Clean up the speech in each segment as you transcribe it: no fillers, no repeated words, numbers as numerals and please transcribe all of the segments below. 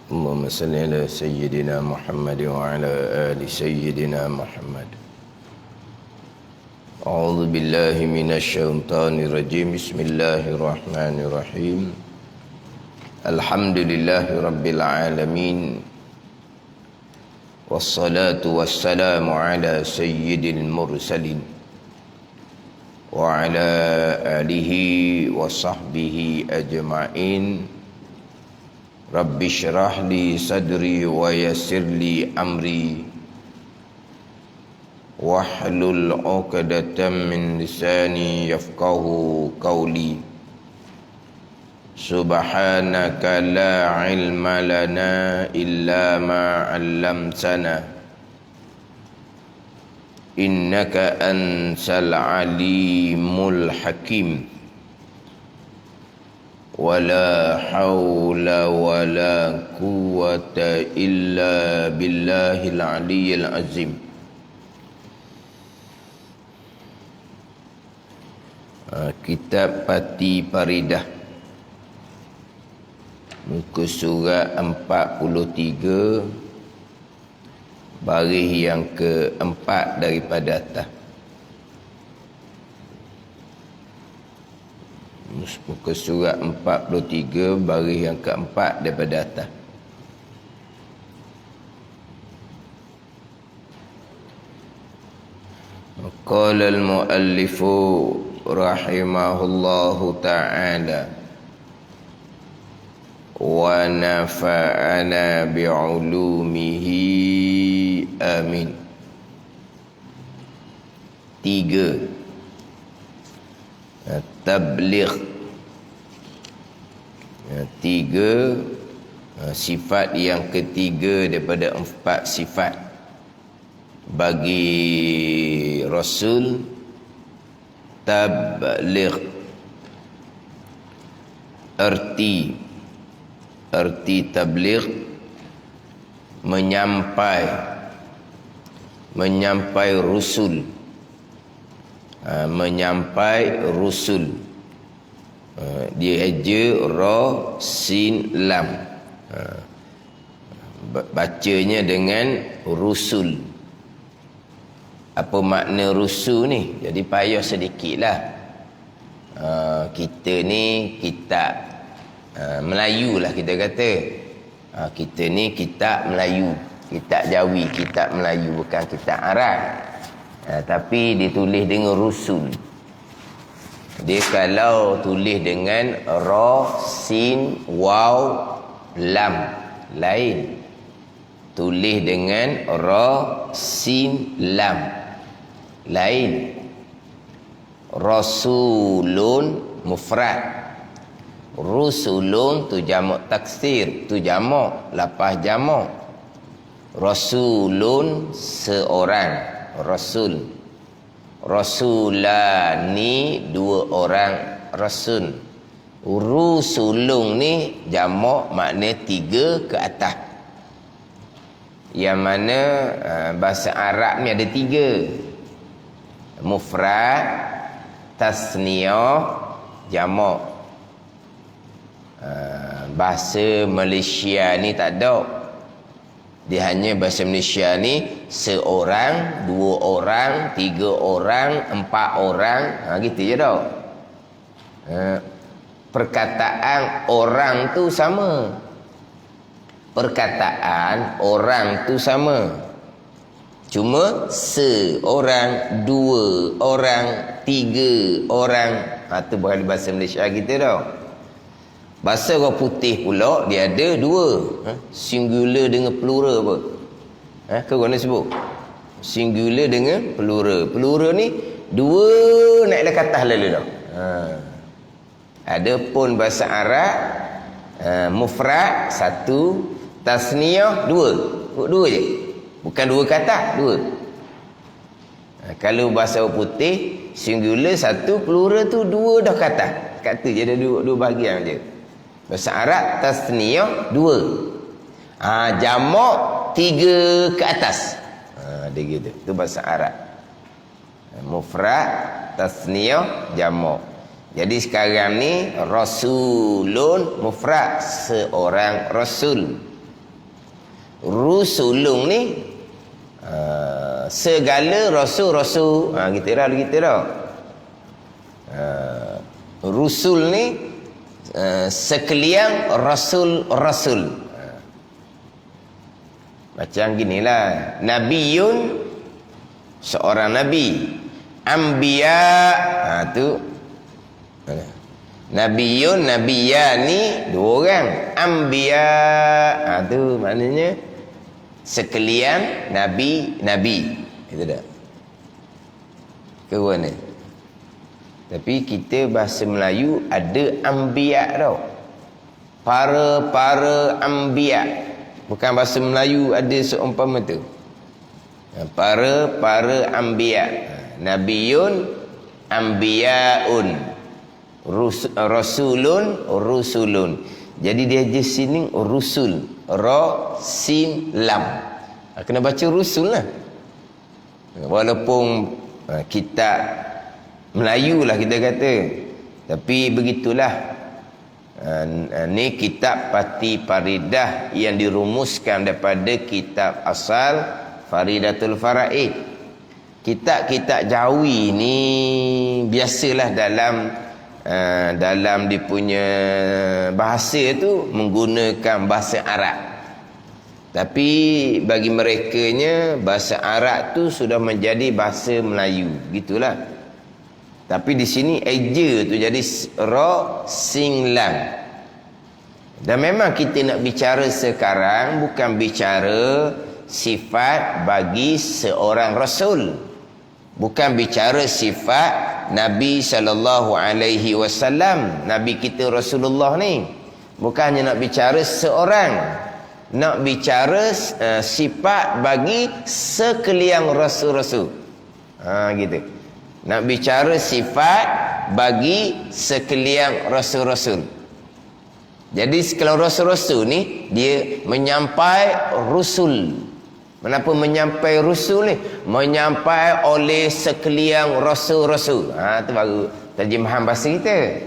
اللهم صل على سيدنا محمد وعلى آل سيدنا محمد. أعوذ بالله من الشيطان الرجيم. بسم الله الرحمن الرحيم. الحمد لله رب العالمين، والصلاة والسلام على سيد المرسلين وعلى آله وصحبه أجمعين. رب اشرح لي صدري ويسر لي أمري واحلل عقدة من لساني يفقه قولي. سبحانك لا علم لنا إلا ما علمتنا إنك أنت العليم الحكيم. ولا حول ولا قوة إلا بالله العلي العظيم. Kitab Pati Paridah, muka surat 43, baris yang keempat daripada atas. Muka surat 43, baris yang keempat daripada atas. Qala al-muallifu rahimahullahu ta'ala wa nafa'ana bi'ulumihi amin. 3. Tabligh. 3. Sifat yang ketiga daripada 4 sifat bagi Rasul. Tabligh, erti tabligh menyampai rusul, menyampai rusul. Dia eja ra sin lam, bacanya dengan rusul. Apa makna rusul ni? Jadi payah sedikitlah. Kita ni kitab Melayu lah kita kata. Kita ni kitab Melayu, kitab Jawi, kitab Melayu, bukan kitab Arab. Tapi ditulis dengan rusul. Dia kalau tulis dengan ra, sin, waw, lam, lain. Tulis dengan ra, sin, lam, lain. Rasulun mufrad, rusulun tu jamak taksir, tu jamak, lapas jamak. Rasulun seorang, rasul. Rasulani dua orang rasul. Rusulun ni jamak, makna 3 ke atas. Yang mana bahasa Arab ni ada 3. Mufrad, tasniyah, jamak. Bahasa Malaysia ni tak ada. Dia hanya bahasa Malaysia ni seorang, 2 orang, 3 orang, 4 orang, gitu je dah. Perkataan orang tu sama. Perkataan orang tu sama. Cuma seorang, 2 orang, 3 orang. Tu bukan bahasa Malaysia kita dah. Bahasa orang putih pula dia ada 2. Singular dengan plural apa? Kau nak sebut? Singular dengan plural. Plural ni 2 naik ke atas lalu dah. Adapun bahasa Arab mufrad 1, tasniyah 2. 2 je. Bukan 2 ke atas, 2. Kalau bahasa orang putih singular 1, plural tu 2 dah ke atas. Kat tu je ada 2 bahagian je. Bahasa Arab tasniyah 2. Jamak 3 ke atas. Dia gitu. Itu bahasa Arab. Mufrad, tasniyah, jamak. Jadi sekarang ni rasulun mufrad, seorang rasul. Rusulun ni segala rasul-rasul. Kita dah. Rusul ni sekalian rasul-rasul. Macam ginilah, nabiyun seorang nabi, anbiya tu nabiyun nabiyani dua orang, anbiya tu maknanya sekalian nabi. Itu dah. Ke mana? Tapi kita bahasa Melayu ada anbiya tau. Para anbiya. Bukan bahasa Melayu ada seumpama tu. Para anbiya. Nabiyun, anbiyaun. Rusulun. Jadi dia je sini rusul. Ra, sin, lam. Kena baca rusul lah. Walaupun kitab Melayu lah kita kata. Tapi begitulah. Ni kitab Pati Faridah yang dirumuskan daripada kitab asal Faridatul Faraid. Kitab-kitab Jawi ni biasalah dalam dia punya bahasa tu menggunakan bahasa Arab. Tapi bagi merekanya bahasa Arab tu sudah menjadi bahasa Melayu, gitulah. Tapi di sini eja tu jadi ra, sin, lam. Dan memang kita nak bicara sekarang bukan bicara sifat bagi seorang rasul. Bukan bicara sifat Nabi SAW, Nabi kita Rasulullah ni. Bukannya nak bicara seorang, nak bicara sifat bagi sekalian rasul-rasul. Gitu. Nak bicara sifat bagi sekalian rasul-rasul. Jadi sekalian rasul-rasul ni dia menyampai rusul. Kenapa menyampai rusul ni? Menyampai oleh sekalian rasul-rasul. Tu baru terjemahan bahasa kita.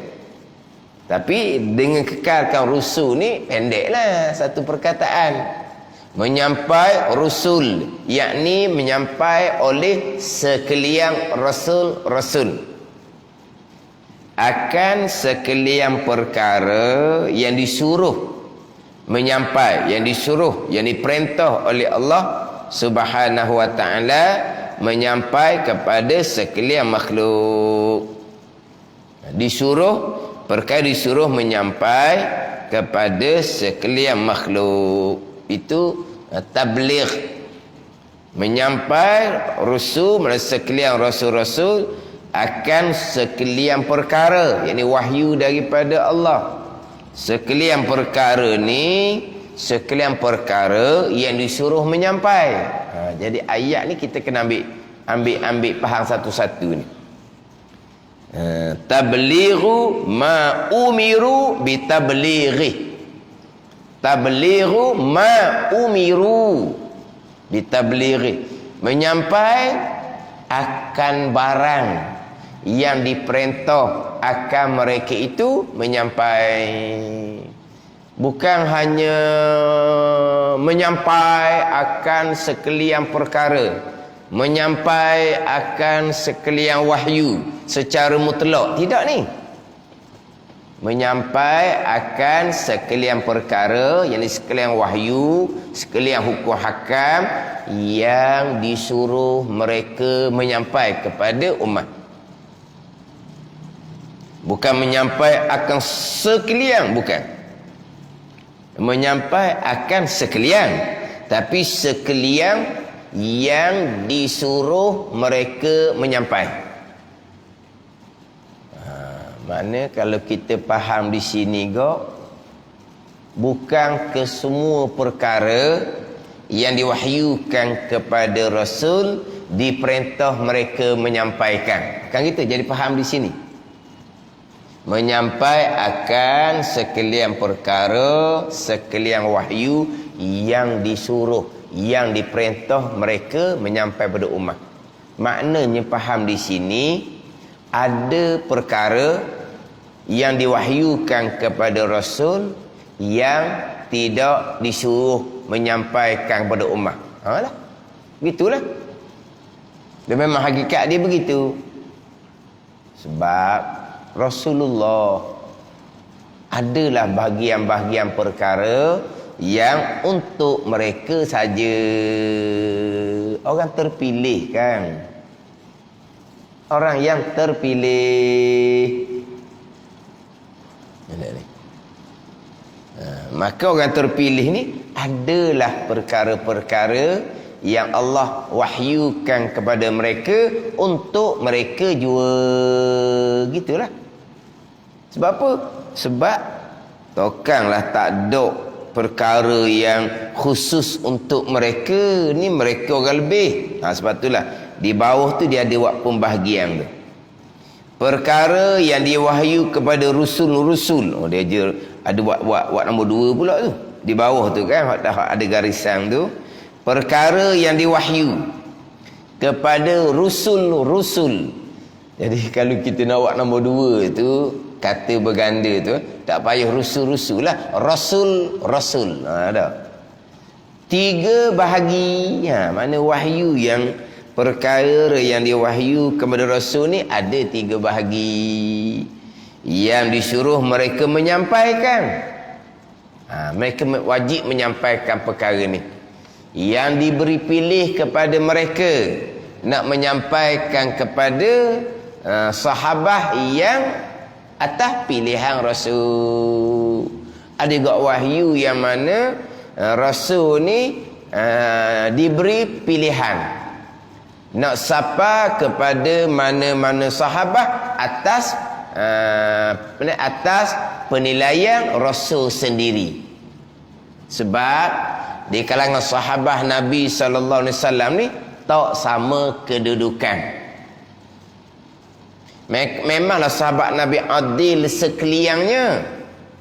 Tapi dengan kekalkan rusul ni pendeklah satu perkataan. Menyampai rusul, yakni menyampai oleh sekalian rasul-rasul akan sekalian perkara yang disuruh menyampai, yang disuruh, yang diperintah oleh Allah Subhanahu wa taala menyampai kepada sekalian makhluk. Disuruh menyampai kepada sekalian makhluk. Itu tabligh, menyampai rusul, sekalian rasul-rasul akan sekalian perkara, yakni wahyu daripada Allah. Sekalian perkara ni sekalian perkara yang disuruh menyampai. Jadi ayat ni kita kena ambil faham satu-satu ni. Tablighu ma umiru bitablighi. Tablighu ma umiru bitablighi, menyampai akan barang yang diperintah akan mereka itu menyampai. Bukan hanya menyampai akan sekalian perkara, menyampai akan sekalian wahyu secara mutlak, tidak ni. Menyampai akan sekalian perkara, yakni sekalian wahyu, sekalian hukum hakam yang disuruh mereka menyampai kepada umat. Bukan menyampai akan sekalian, bukan. Menyampai akan sekalian, tapi sekalian yang disuruh mereka menyampai. Makna kalau kita faham di sini bukan ke semua perkara yang diwahyukan kepada Rasul diperintah mereka menyampaikan. Kan gitu, jadi faham di sini. Menyampai akan sekalian perkara, sekalian wahyu yang disuruh, yang diperintah mereka menyampai pada umat. Maknanya faham di sini ada perkara yang diwahyukan kepada Rasul yang tidak disuruh menyampaikan kepada ummah. Lah. Begitulah. Dan memang hakikat dia begitu. Sebab Rasulullah adalah bahagian-bahagian perkara yang untuk mereka saja. Orang terpilih kan. Orang yang terpilih. Maka orang terpilih ni adalah perkara-perkara yang Allah wahyukan kepada mereka untuk mereka jua. Gitulah. Sebab apa? Sebab tokanglah tak ada perkara yang khusus untuk mereka. Ni mereka orang lebih. Sebab itulah di bawah tu dia ada buat pembahagian tu. Perkara yang diwahyu kepada rusul-rusul. Dia je ada buat nombor 2 pula tu. Di bawah tu kan ada garisan tu. Perkara yang diwahyu kepada rusul-rusul. Jadi kalau kita nak buat nombor 2 tu, kata berganda tu, tak payah rusul-rusul lah. Rasul. Ada 3 bahagi. Mana wahyu yang perkara yang diwahyu kepada Rasul ni ada 3 bahagi. Yang disuruh mereka menyampaikan. Mereka wajib menyampaikan perkara ni. Yang diberi pilih kepada mereka nak menyampaikan kepada sahabat yang atas pilihan Rasul. Ada juga wahyu yang mana Rasul ni diberi pilihan nak sapa kepada mana-mana sahabat atas penilaian Rasul sendiri. Sebab di kalangan sahabat Nabi sallallahu alaihi wasallam ni tak sama kedudukan. Memanglah sahabat Nabi adil sekaliannya.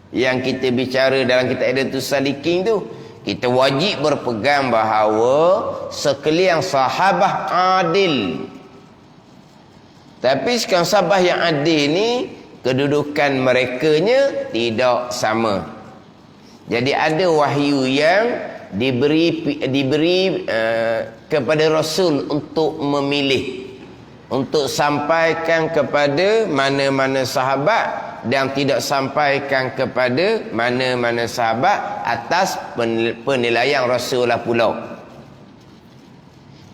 Yang kita bicara dalam kitab Idatus Salikin tu, kita wajib berpegang bahawa sekalian sahabat adil. Tapi sekarang sahabat yang adil ni kedudukan merekanya tidak sama. Jadi ada wahyu yang diberi kepada Rasul untuk memilih, untuk sampaikan kepada mana-mana sahabat, dan tidak sampaikan kepada mana-mana sahabat atas penilaian Rasul lah pula.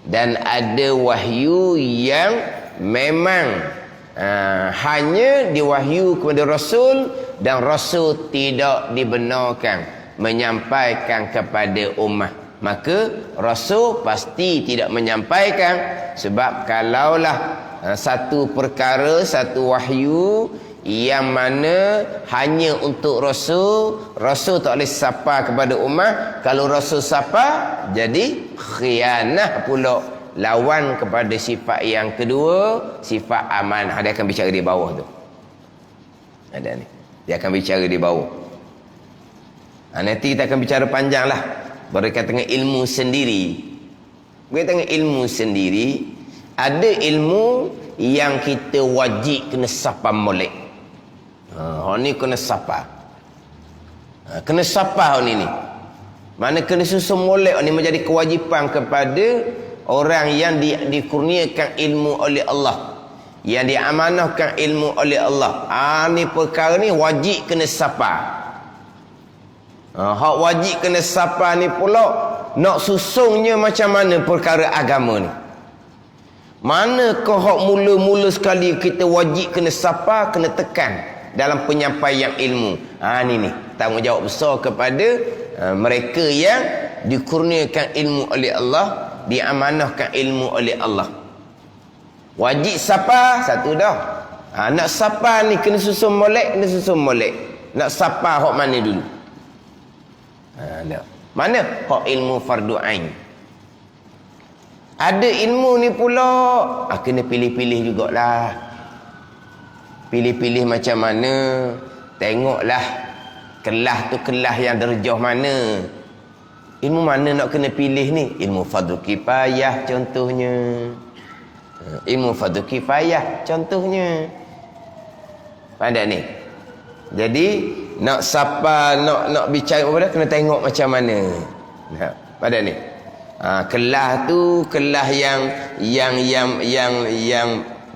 Dan ada wahyu yang memang hanya diwahyu kepada Rasul, dan Rasul tidak dibenarkan menyampaikan kepada ummah. Maka Rasul pasti tidak menyampaikan. Sebab kalaulah satu perkara, satu wahyu yang mana hanya untuk Rasul, Rasul tak boleh sapa kepada ummah. Kalau Rasul sapa, jadi khianah pula, lawan kepada sifat yang kedua, sifat amanah. Dia akan bicara di bawah tu. Ada ni. Dia akan bicara di bawah. Nanti kita akan bicara panjang lah berkaitan dengan ilmu sendiri. Berkaitan dengan ilmu sendiri, ada ilmu yang kita wajib kena sapa molek. Ni kena sapa. Kena sapa ni. Mana kena susun molek ni menjadi kewajipan kepada orang yang dikurniakan ilmu oleh Allah, yang diamanahkan ilmu oleh Allah. Ni perkara ni wajib kena sapa. Hak wajib kena sapa ni pula nak susungnya macam mana perkara agama ni. Manakah hak mula-mula sekali kita wajib kena sapa, kena tekan dalam penyampaian ilmu. Ni tanggungjawab besar kepada mereka yang dikurniakan ilmu oleh Allah, diamanahkan ilmu oleh Allah. Wajib sapa satu dah. Nak sapa ni kena susun molek, kena susun molek. Nak sapa hak mana dulu? Mana hak ilmu fardu ain. Ada ilmu ni pula kena pilih-pilih jugalah. Pilih-pilih macam mana. Tengoklah kelas tu kelas yang derajah mana. Ilmu mana nak kena pilih ni? Ilmu fardu kifayah contohnya. Ilmu fardu kifayah contohnya. Pandai ni. Jadi nak sapa, nak bicara kepada, kena tengok macam mana. Nah, pada ni. Kelas tu kelas yang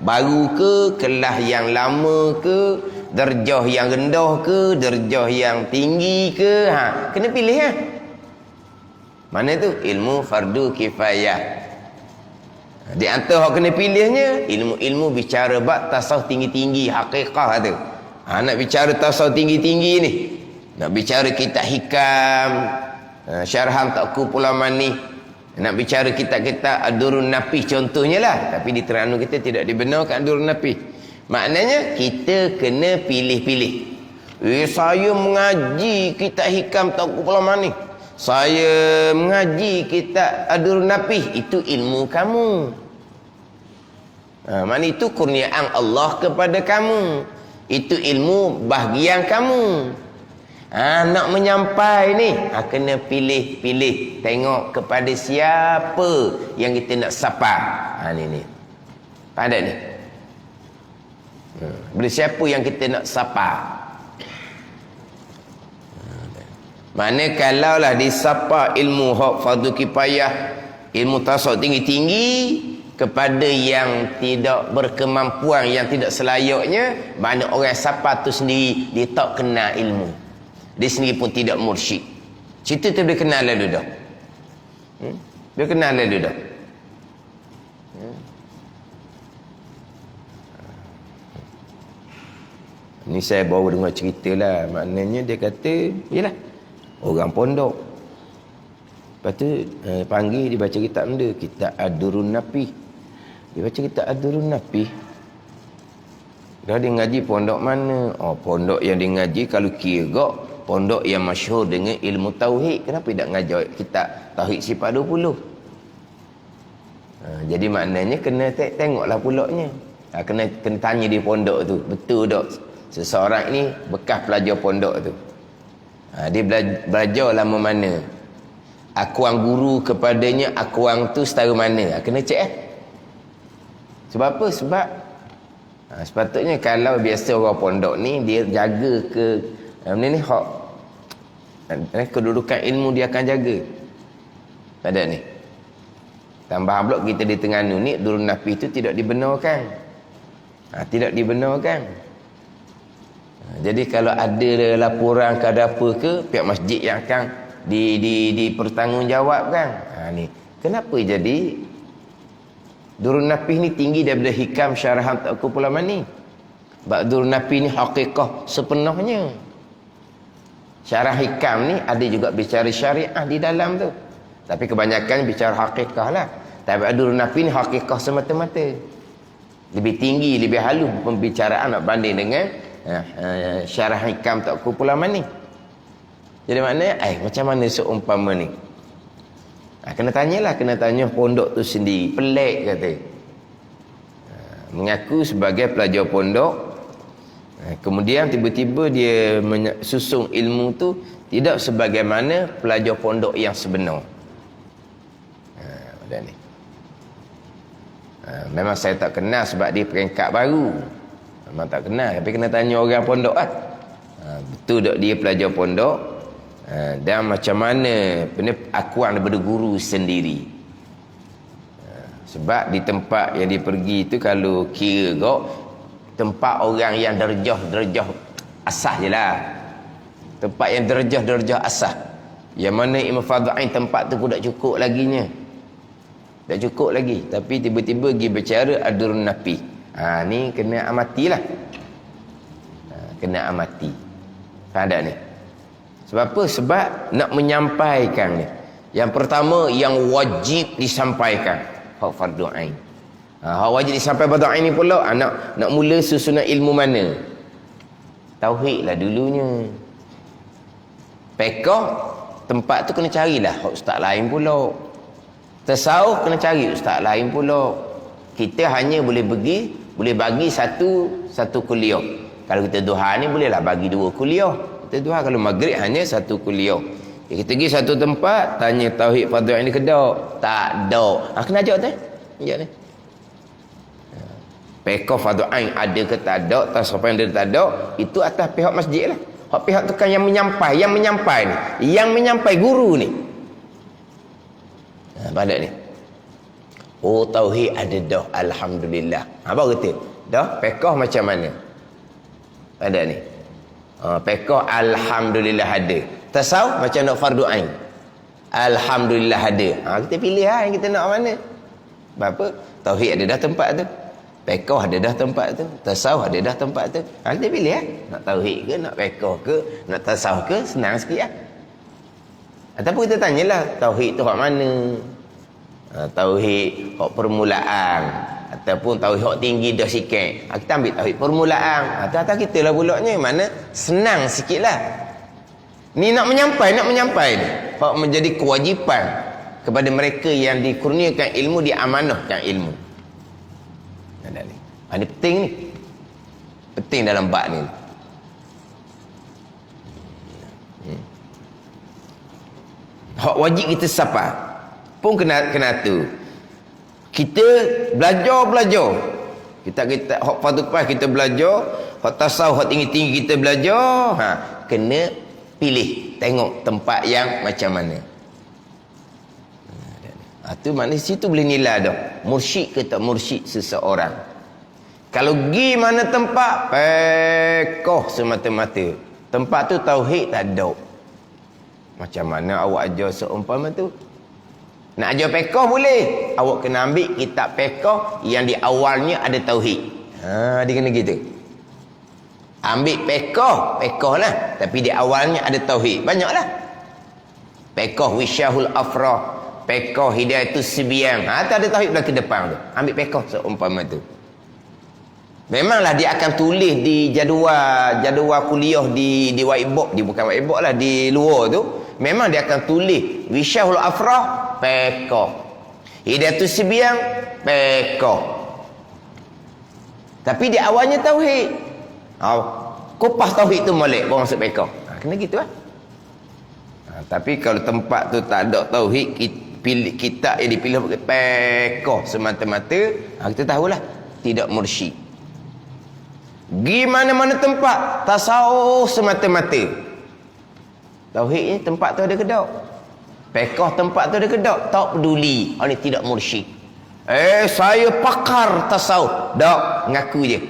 baru ke, kelas yang lama ke, darjah yang rendah ke, darjah yang tinggi ke, kena pilih kan. Mana tu? Ilmu fardu kifayah. Di antara hak kena pilihnya ilmu-ilmu bicara bab tasawuf tinggi-tinggi, hakikah tu. Nak bicara tasawuf tinggi-tinggi ni, nak bicara kitab hikam, syarham Taqu Pulau Manih, nak bicara kitab-kitab Ad-Durrun Napih contohnya lah. Tapi di Terengganu kita tidak dibenarkan Ad-Durrun Napih. Maknanya kita kena pilih-pilih. Saya mengaji kitab hikam Taqu Pulau Manih, saya mengaji kitab Ad-Durrun Napih, itu ilmu kamu. Maknanya itu kurniaan Allah kepada kamu. Itu ilmu bahagian kamu. Nak menyampai ni, kena pilih-pilih. Tengok kepada siapa yang kita nak sapa. Ni. Pada ni. Bila siapa yang kita nak sapa. Mana kalaulah disapa ilmu hak fardu kifayah, ilmu tasawuf tinggi-tinggi kepada yang tidak berkemampuan, yang tidak selayaknya, mana orang sapa tu sendiri dia tak kenal ilmu, dia sendiri pun tidak mursyid. Cerita tu dia kenal lalu dah. Dia kenal lalu dah. Ni saya bawa dengar cerita lah. Maknanya dia kata, yelah, orang pondok. Lepas tu panggil, dia baca kitab benda, kitab Ad-Durrun Napih. Dia baca kitab Ad-Durrun Napih. Dah dia ngaji pondok mana? Pondok yang dia ngaji kalau kira pondok yang masyhur dengan ilmu tauhid. Kenapa tidak ngajar kitab Tauhid Sifat 20? Jadi maknanya kena tengoklah pulaknya. Kena tanya di pondok tu, betul tak seseorang ni bekas pelajar pondok tu. Dia belajar lama mana, akuang guru kepadanya, akuang tu setara mana, kena cek. Sebab apa? Sebab sepatutnya kalau biasa orang pondok ni dia jaga ke ni hak kedudukan ilmu, dia akan jaga. Pada ni tambahan pula kita di Terengganu ni Durrun Napih tu tidak dibenarkan. Tidak dibenarkan. Jadi kalau ada laporan ke ada apa ke, pihak masjid yang akan dipertanggungjawabkan. Ni kenapa jadi Durrun Napih ni tinggi daripada hikam syaraham Taqu Pulau Manih. Sebab Durrun Napih ni hakikah sepenuhnya. Syarah hikam ni ada juga bicara syariah di dalam tu, tapi kebanyakan bicara hakikah lah. Tapi Durrun Napih ni hakikah semata-mata. Lebih tinggi, lebih halus pembicaraan nak banding dengan syarah hikam Taqu Pulau Manih. Jadi maknanya macam mana seumpama ni, kena tanyalah, kena tanya pondok tu sendiri. Pelik kata, mengaku sebagai pelajar pondok, kemudian tiba-tiba dia susung ilmu tu tidak sebagaimana pelajar pondok yang sebenar. Ni memang saya tak kenal sebab dia peringkat baru, memang tak kenal. Tapi kena tanya orang pondok lah, betul tak dia pelajar pondok, dan macam mana akuan daripada guru sendiri. Sebab di tempat yang dia pergi tu, kalau kira tempat orang yang derajah asah je lah, tempat yang derajah asah, yang mana Imam Fadhl Ain tempat tu pun tak cukup laginya, tak cukup lagi. Tapi tiba-tiba pergi bercara Ad-Durrun Napih. Ni kena amatilah, kena amati. Faham tak ni? Sebab apa? Sebab nak menyampaikan ni, yang pertama yang wajib disampaikan hak fardu ain. Hak wajib disampaikan fardu ain ni pula, nak mula susunan ilmu mana? Tauhid lah dulunya. Fiqh tempat tu kena carilah hak ustaz lain pula. Tasawuf kena cari ustaz lain pula. Kita hanya boleh bagi satu kuliah. Kalau kita duha ni bolehlah bagi 2 kuliah. Kita duha kalau maghrib hanya 1 kuliah. Kita pergi satu tempat, tanya tauhid fardu ain ni ke tak ada. Kena ajak tu. Ajak ni. Fiqh fardu ain ada ke tak ada, tasawuf yang ada tak ada, itu atas pihak masjid lah. Hak pihak tu kan yang menyampai ni, yang menyampai guru ni. pada ni. Oh, tauhid ada dah, alhamdulillah. Apa kata? Dah, pekoh macam mana? Pada ni. Pekoh alhamdulillah ada. Tasawuf macam nak fardu ain. Alhamdulillah ada. Kita pilih yang kita nak mana. Apa? Tauhid ada dah tempat tu. Pekoh ada dah tempat tu. Tasawuf ada dah tempat tu. Kita pilih nak tauhid ke, nak pekoh ke, nak tasawuf ke, senang sikit Ataupun kita tanyalah, tauhid tu hak mana? Tauhid hak permulaan ataupun tauhid hak tinggi dah sikit. Kita ambil tauhid permulaan. Atas kita lah pulaknya, mana senang sikitlah. Ni nak menyampai ni. Hak menjadi kewajipan kepada mereka yang dikurniakan ilmu, diamanahkan ilmu. Ini penting ni. Penting dalam bab ni. Hak wajib kita siapa? Pun kena tu. Kita belajar. Kita hak fardu kifayah kita belajar, hak tasawuf hak tinggi-tinggi kita belajar. Kena pilih, tengok tempat yang macam mana. Tu maknanya situ boleh nilai dah. Mursyid ke tak mursyid seseorang. Kalau pergi mana tempat, pekoh semata-mata. Tempat tu tauhid tak ada. Macam mana awak ajar seumpama tu? Nak ajar pekoh boleh. Awak kena ambil kitab pekoh yang di awalnya ada tauhid. Dia kena gitu. Ambil pekoh lah. Tapi di awalnya ada tauhid. Banyaklah. Pekoh Wisyahul Afrah. Pekoh Hidayatus Sibiyan. Tu ada tauhid belakang depan tu. Ambil pekoh seumpama tu. Memanglah dia akan tulis di jadual kuliah di whiteboard, bukan whiteboard lah, di luar tu. Memang dia akan tulis Wisyahul Afrah, pekoh. Hidayatus Sibiyan, pekoh. Tapi di awalnya tauhid. Kupas tauhid tu molek baru masuk pekoh. Kena gitu lah. Tapi kalau tempat tu tak ada tauhid, kitab yang dipilih pekoh semata-mata, kita tahulah tidak mursyid. Gi mana-mana tempat tasawuf semata-mata. Tauhid ni tempat tu ada ke tak? Pekoh tempat tu ada ke tak? Tak peduli. Ini tidak mursyid. Saya pakar tasawuf. Tak, ngaku je.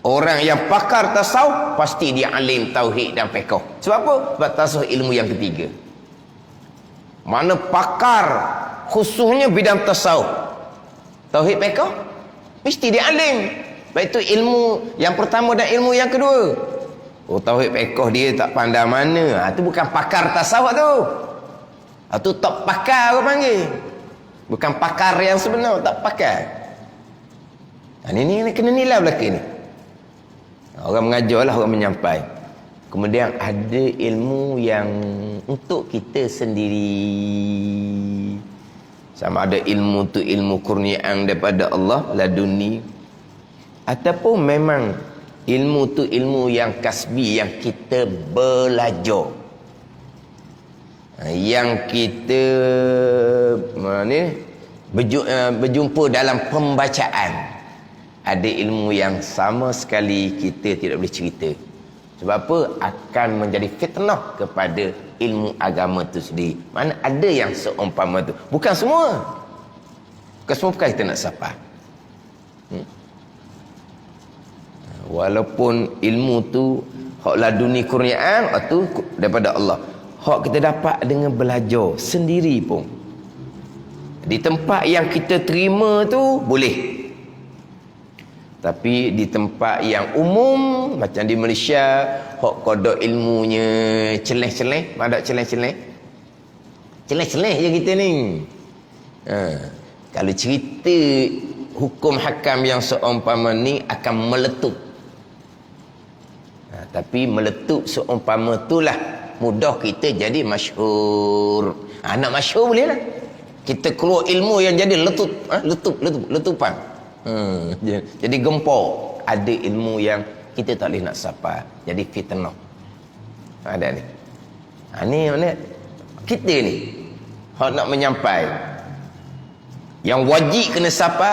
Orang yang pakar tasawuf pasti dia alim tauhid dan pekoh. Sebab apa? Sebab tasawuf ilmu yang ketiga. Mana pakar khususnya bidang tasawuf, tauhid pekoh, mesti dia alim. Baik itu ilmu yang pertama dan ilmu yang kedua. Tauhid pekoh dia tak pandai mana. Itu bukan pakar tasawuf tu. Itu tak pakar orang panggil. Bukan pakar yang sebenar, tak pakar. Ini kena nilai belakang ni. Orang mengajar lah, orang menyampai. Kemudian ada ilmu yang untuk kita sendiri. Sama ada ilmu tu ilmu kurniaan daripada Allah laduni, ataupun memang ilmu tu ilmu yang kasbi, yang kita belajar, yang kita berjumpa dalam pembacaan. Ada ilmu yang sama sekali kita tidak boleh cerita. Sebab apa? Akan menjadi fitnah kepada ilmu agama itu sendiri. Mana ada yang seumpama tu. Bukan semua. Bukan semua bukan kita nak sapa. Walaupun ilmu tu hak laduni kurniaan, itu daripada Allah. Hak kita dapat dengan belajar sendiri pun. Di tempat yang kita terima tu boleh. Tapi di tempat yang umum macam di Malaysia, hak kodok ilmunya celeh-celeh, ada celeh-celeh. Celeh-celeh je kita ni. Kalau cerita hukum hakam yang seumpama ni akan meletup. Tapi meletup seumpama itulah mudah kita jadi masyhur. Nak masyhur boleh lah. Kita keluar ilmu yang jadi letupan. Jadi gempur. Ada ilmu yang kita tak boleh nak sapa, jadi fitnah. Ada ni. Ni mana kita ni hak nak menyampai. Yang wajib kena sapa,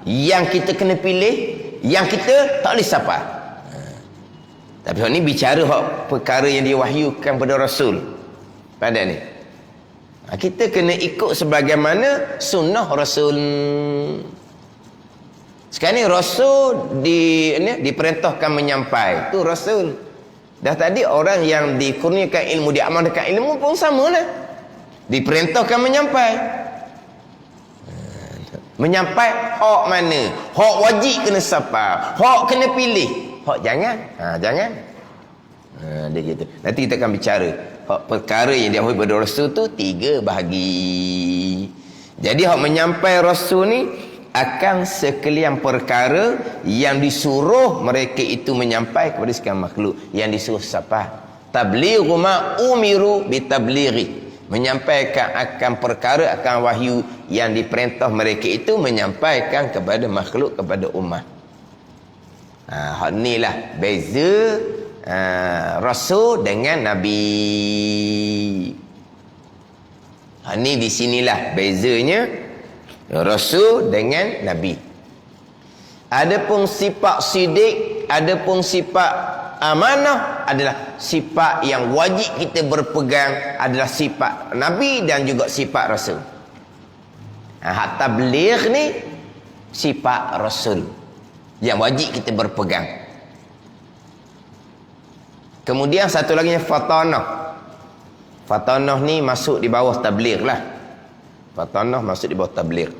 yang kita kena pilih, yang kita tak boleh sapa. Tapi hak ni bicara hak perkara yang diwahyukan pada Rasul. Pada ni. Kita kena ikut sebagaimana sunnah Rasul. Sekarang ni Rasul diperintahkan menyampai. Itu Rasul. Dah tadi orang yang dikurniakan ilmu, diamanahkan ilmu pun samalah. Diperintahkan menyampai. Menyampai hak mana? Hak wajib kena siapa? Hak kena pilih. Hak jangan. Jangan. Dia gitu. Nanti kita akan bicara hak perkara yang diahui pada Rasul tu 3 bahagi. Jadi hak menyampai Rasul ni akan sekalian perkara yang disuruh mereka itu menyampai kepada sekalian makhluk. Yang disuruh siapa? Tablighu ma umiru bitablighi. Menyampaikan akan perkara, akan wahyu yang diperintah mereka itu menyampaikan kepada makhluk, kepada umat. Hak ni lah beza Rasul dengan Nabi. Ni di sinilah bezanya Rasul dengan Nabi. Adapun sifat sidik, adapun sifat amanah adalah sifat yang wajib kita berpegang, adalah sifat Nabi dan juga sifat Rasul. Hak tabligh ni sifat Rasul yang wajib kita berpegang. Kemudian satu lagi fatanah. Fatanah ni masuk di bawah tabligh lah. Fatanah masuk di bawah tabligh.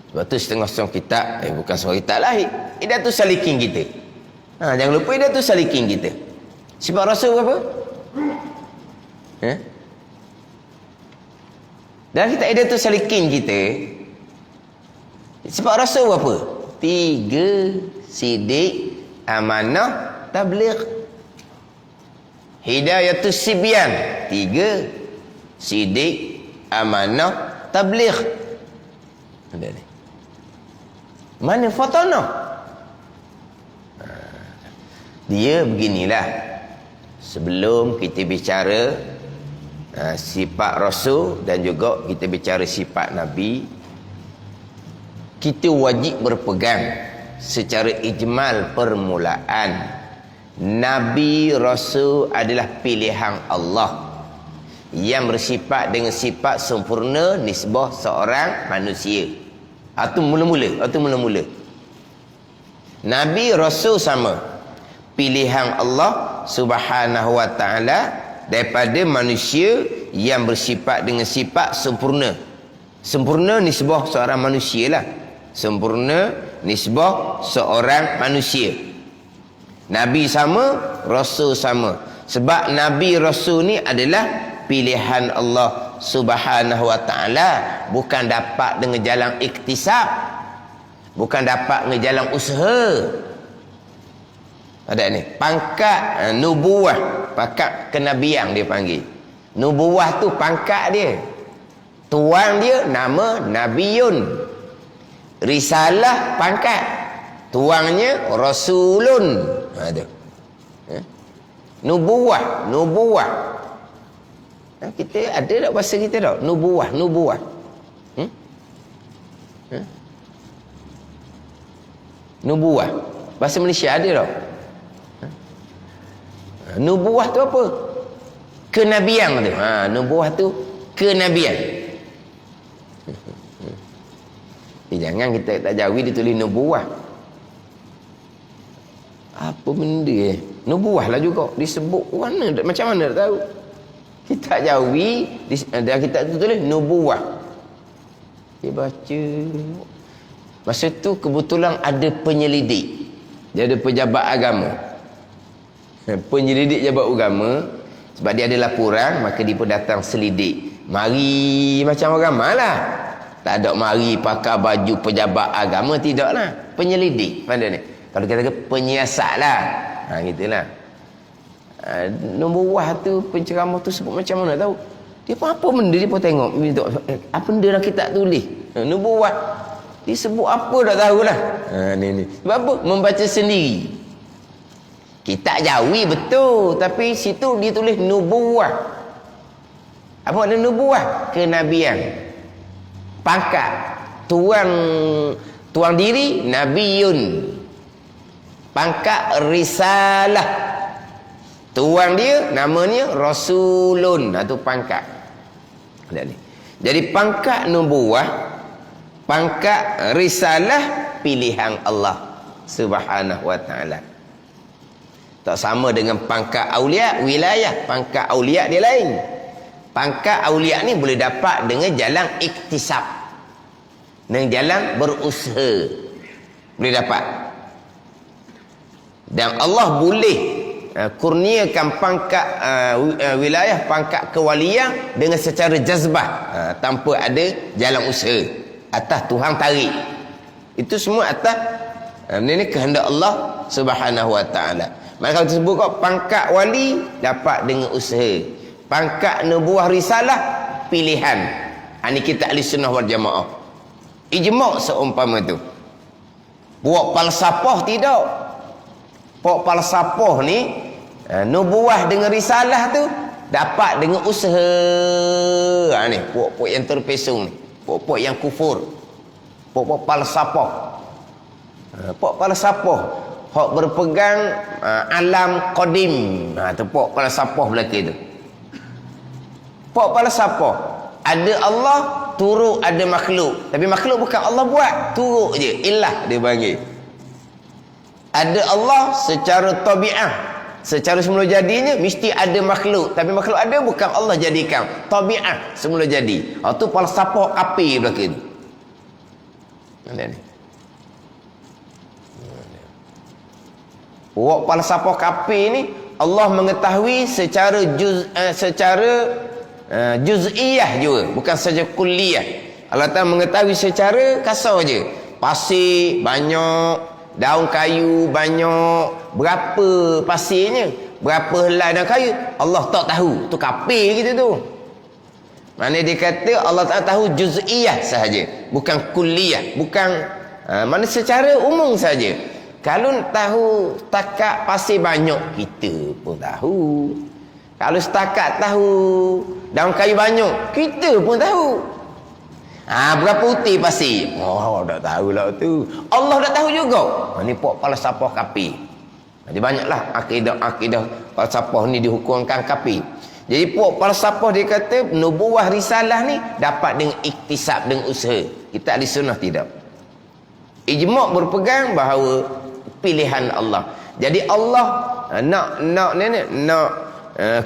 Sebab tu setengah-setengah kitab, bukan setengah kitab lah, Hidayatus Salikin kita. Jangan lupa Hidayatus Salikin kita. Sifat Rasul apa? Dalam kitab Hidayatus Salikin kita, sifat Rasul apa? 3: sidik, amanah, tabligh. Hidayatus Sibyan 3: sidik, amanah, tabligh. Mana fatanah? Dia beginilah. Sebelum kita bicara sifat Rasul dan juga kita bicara sifat Nabi, kita wajib berpegang secara ijmal permulaan Nabi Rasul adalah pilihan Allah yang bersifat dengan sifat sempurna nisbah seorang manusia. Itu mula-mula. Nabi Rasul sama, pilihan Allah Subhanahu wa taala daripada manusia yang bersifat dengan sifat sempurna. Sempurna nisbah seorang manusia lah. Sempurna nisbah seorang manusia. Nabi sama, Rasul sama. Sebab Nabi Rasul ni adalah pilihan Allah Subhanahu wa taala, bukan dapat dengan jalan iktisab, bukan dapat dengan jalan usaha. Ada ni pangkat nubuwah, pangkat kenabian dia panggil. Nubuwah tu pangkat dia. Tuan dia nama Nabiyun. Risalah pangkat. Tuannya Rasulun. Ada. Nubuwah. Kita ada tak bahasa kita tak? Nubuwah. Nubuwah. Bahasa Malaysia ada tak? Nubuwah tu apa? Kenabian tu. Nubuwah tu kenabian. Jangan kita tak jawi ditulis nubuwah. Apa benda nubuwah lah juga disebut mana, macam mana tak tahu. Kita jawi dan kita tulis nubuwah. Dia baca. Masa tu kebetulan ada penyelidik. Dia ada pejabat agama. Penyelidik jabat agama, sebab dia ada laporan, maka dia pun datang selidik. Mari macam agama lah. Tak ada mari pakai baju pejabat agama, tidaklah. Penyelidik pada ni. Kalau kita penyiasat lah. Gitulah. Nubuwah tu, penceramah tu sebut macam mana tahu. Dia pun apa benda dia pun tengok. Apa benda nak kita tulis. Nubuwah. Dia sebut apa tak tahulah. Ni. Sebab apa? Membaca sendiri. Kitab Jawi betul, tapi situ dia tulis nubuwah. Apa makna nubuwah? Kenabian. Pangkat. Tuang diri Nabiyun. Pangkat risalah. Tuan dia namanya Rasulun. Itu pangkat. Jadi pangkat nubuwah, pangkat risalah, pilihan Allah Subhanahu wa ta'ala. Tak sama dengan pangkat aulia, wilayah. Pangkat aulia dia lain. Pangkat aulia ni boleh dapat dengan jalan iktisab, dengan jalan berusaha, boleh dapat. Dan Allah boleh kurniakan pangkat wilayah, pangkat kewalian dengan secara jazbah, tanpa ada jalan usaha, atas Tuhan tarik. Itu semua atas ini kehendak Allah Subhanahu wa ta'ala. Maka kalau disebut kau pangkat wali dapat dengan usaha, pangkat nubuah risalah pilihan. Ini kita ahli sunnah wal jamaah. Ijma' seumpama tu. Buat falsafah tidak. Buat falsafah ni nubuah dengan risalah tu dapat dengan usaha. Ni puak-puak yang terpesong ni, puak-puak yang kufur, puak-puak falsafah. Puak falsafah hak berpegang alam qadim. Tu puak falsafah belaka tu. Puak falsafah ada Allah, turut ada makhluk. Tapi makhluk bukan Allah buat, turut je, ilah dia panggil. Ada Allah secara tabiat, secara semula jadinya mesti ada makhluk. Tapi makhluk ada bukan Allah jadikan, tabiat semula jadi. Tu falsafah kafir belaka tu. Ni. Wak falsafah kafir ni Allah mengetahui secara juz'iyah juga, bukan saja kulliyah. Allah Ta'ala mengetahui secara kasar je. Pasir banyak, daun kayu banyak, berapa pasirnya, berapa helai daun kayu, Allah tak tahu. Tu kafir gitu tu. Mana dia kata Allah Ta'ala tahu juz'iyah sahaja, bukan kulliyah, bukan mana secara umum saja. Kalau tahu setakat pasir banyak, kita pun tahu. Kalau setakat tahu daun kayu banyak, kita pun tahu. Berapa putih pasir? Tak tahulah tu. Allah dah tahu juga. Ni puak falsafah kafir. Jadi banyaklah akidah falsafah ni dihukumkan kafir. Jadi puak falsafah dia kata nubuah risalah ni dapat dengan iktisab, dengan usaha. Kita ahli sunnah tidak. Ijma' berpegang bahawa pilihan Allah. Jadi Allah nak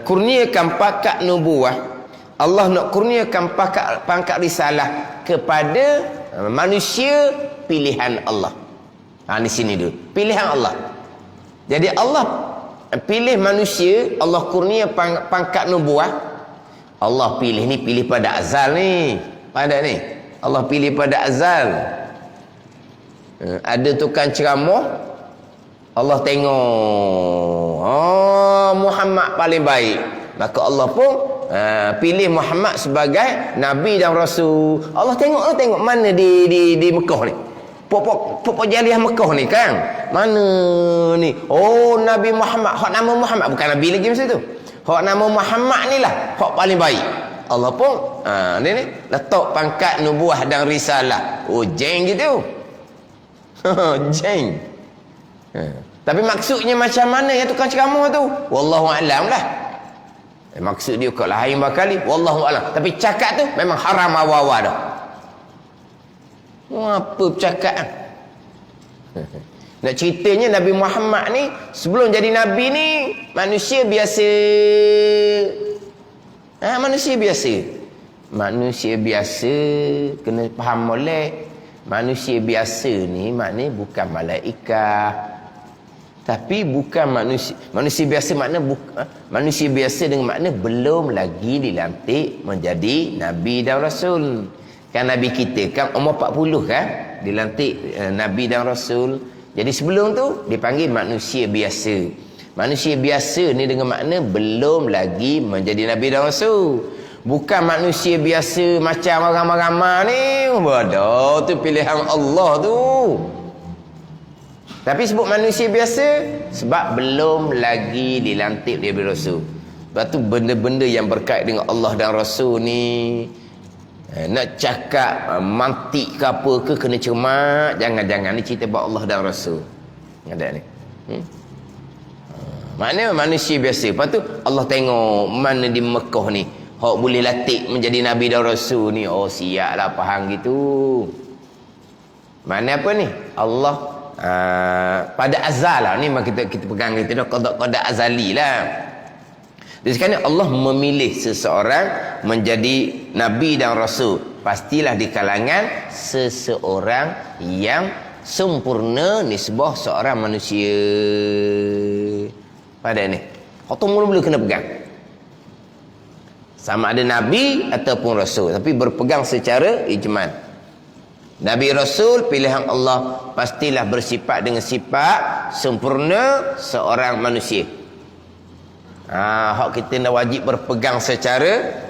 kurniakan pangkat nubuah. Allah nak kurniakan pangkat risalah kepada manusia, pilihan Allah. Di sini dulu. Pilihan Allah. Jadi Allah pilih manusia, Allah kurnia pangkat nubuah. Allah pilih ni, pilih pada azal ni. Pada ni. Allah pilih pada azal. Ada tukang ceramah, Allah tengok Muhammad paling baik, maka Allah pun pilih Muhammad sebagai Nabi dan Rasul. Allah tengok mana di Mekah ni, pokok jaliah Mekah ni kan, mana ni, Nabi Muhammad, hak nama Muhammad, bukan Nabi lagi masa tu, hak nama Muhammad ni lah hak paling baik. Allah pun ni letak pangkat nubuah dan risalah. Jeng gitu. Jeng. Tapi maksudnya macam mana yang tukang ceramah tu, wallahu a'lam lah. Maksud dia kat lain bakali, wallahu a'lam. Tapi cakap tu memang haram awal-awal dah. Apa bercakap? Nak ceritanya Nabi Muhammad ni sebelum jadi Nabi ni manusia biasa. Manusia biasa. Manusia biasa kena faham molek. Manusia biasa ni maknanya bukan malaikat. Tapi bukan manusia. Manusia biasa makna manusia biasa dengan makna belum lagi dilantik menjadi Nabi dan Rasul. Kan Nabi kita kan umur 40 kan dilantik Nabi dan Rasul. Jadi sebelum tu dipanggil manusia biasa. Manusia biasa ni dengan makna belum lagi menjadi Nabi dan Rasul. Bukan manusia biasa macam ramai-ramai ni. Bodoh, tu pilihan Allah tu. Tapi sebut manusia biasa sebab belum lagi dilantik Nabi Rasul. Sebab tu benda-benda yang berkait dengan Allah dan Rasul ni, nak cakap mantik ke apa ke kena cermat. Jangan-jangan ni cerita buat Allah dan Rasul. Ada ni. Maknanya manusia biasa. Lepas tu Allah tengok mana di Mekah ni hak boleh latih menjadi Nabi dan Rasul ni. Oh siap lah faham gitu. Mana apa ni? Allah pada azal lah. Ni kita pegang kita dah qada azali lah. Jadi sekarang Allah memilih seseorang menjadi Nabi dan Rasul. Pastilah di kalangan seseorang yang sempurna nisbah seorang manusia. Pada ni kau mula-mula kena pegang sama ada Nabi ataupun Rasul, tapi berpegang secara ijmal. Nabi Rasul pilihan Allah pastilah bersifat dengan sifat sempurna seorang manusia. Hak kita nak wajib berpegang secara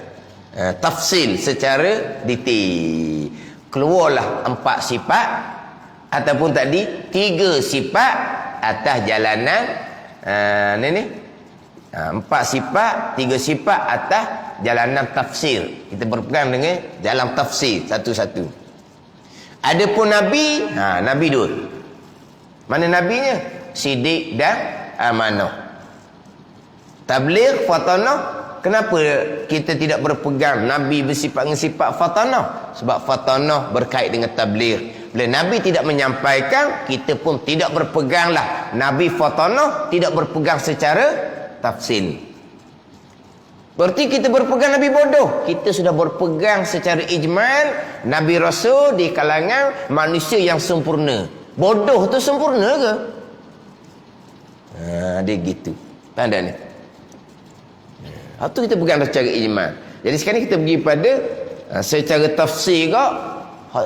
tafsil, secara detail. Keluarlah 4 sifat ataupun tadi 3 sifat atas jalanan ni 4 sifat, 3 sifat atas jalanan tafsir. Kita berpegang dengan dalam tafsir satu-satu. Adapun Nabi, Nabi 2. Mana Nabinya? Sidik dan amanah. Tabligh, fatanah. Kenapa kita tidak berpegang Nabi bersifat dengan sifat fatanah? Sebab fatanah berkait dengan tabligh. Bila Nabi tidak menyampaikan, kita pun tidak berpeganglah. Nabi fatanah tidak berpegang secara tafsil. Berarti kita berpegang Nabi bodoh. Kita sudah berpegang secara ijmal Nabi Rasul di kalangan manusia yang sempurna. Bodoh tu sempurna ke? Dia gitu. Tanda ni. Itu kita pegang secara ijmal. Jadi sekarang kita pergi pada secara tafsir kok.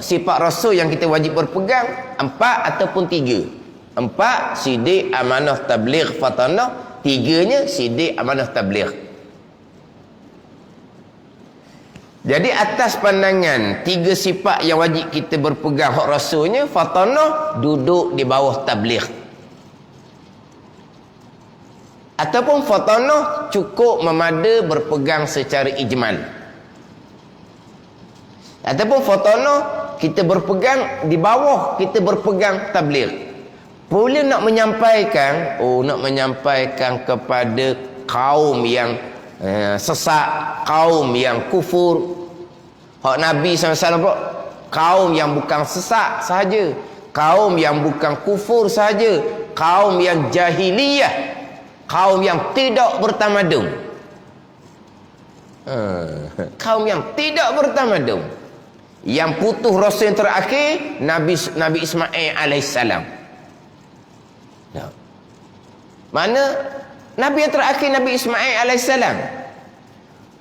Sifat Rasul yang kita wajib berpegang 4 ataupun 3. 4 sidik, amanah, tabligh, fatanah. 3-nya sidik, amanah, tabligh. Jadi atas pandangan 3 sifat yang wajib kita berpegang hak Rasulnya, fatanah duduk di bawah tabligh. Ataupun fatanah cukup memada berpegang secara ijmal. Ataupun fatanah kita berpegang di bawah, kita berpegang tabligh. Boleh nak menyampaikan, nak menyampaikan kepada kaum yang sesat, kaum yang kufur. Hak Nabi SAW pula kaum yang bukan sesat sahaja, kaum yang bukan kufur sahaja, kaum yang jahiliyah, kaum yang tidak bertamadun. Kaum yang tidak bertamadun. Yang putus Rasul yang terakhir Nabi Ismail alaihissalam. Mana Nabi yang terakhir Nabi Ismail alaihissalam.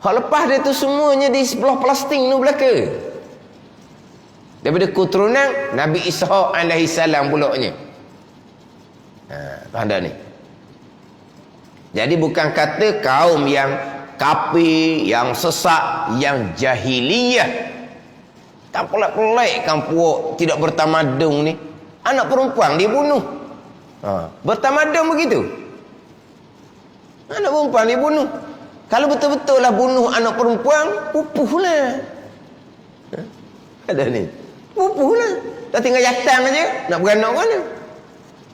Hak lepas dia tu semuanya di sebelah Palestin tu belaka. Daripada keturunan Nabi Ishaq alaihissalam pulaknya. Tanda ni. Jadi bukan kata kaum yang kafir, yang sesat, yang jahiliyah. Tak pelik-pelik kan puak tidak bertamadun ni. Anak perempuan dia bunuh. Bertamadun begitu. Anak perempuan dia bunuh. Kalau betul-betul lah bunuh anak perempuan, pupuhlah. Ada ni. Pupuhlah. Dah tinggal jatang aja, nak beranak mana?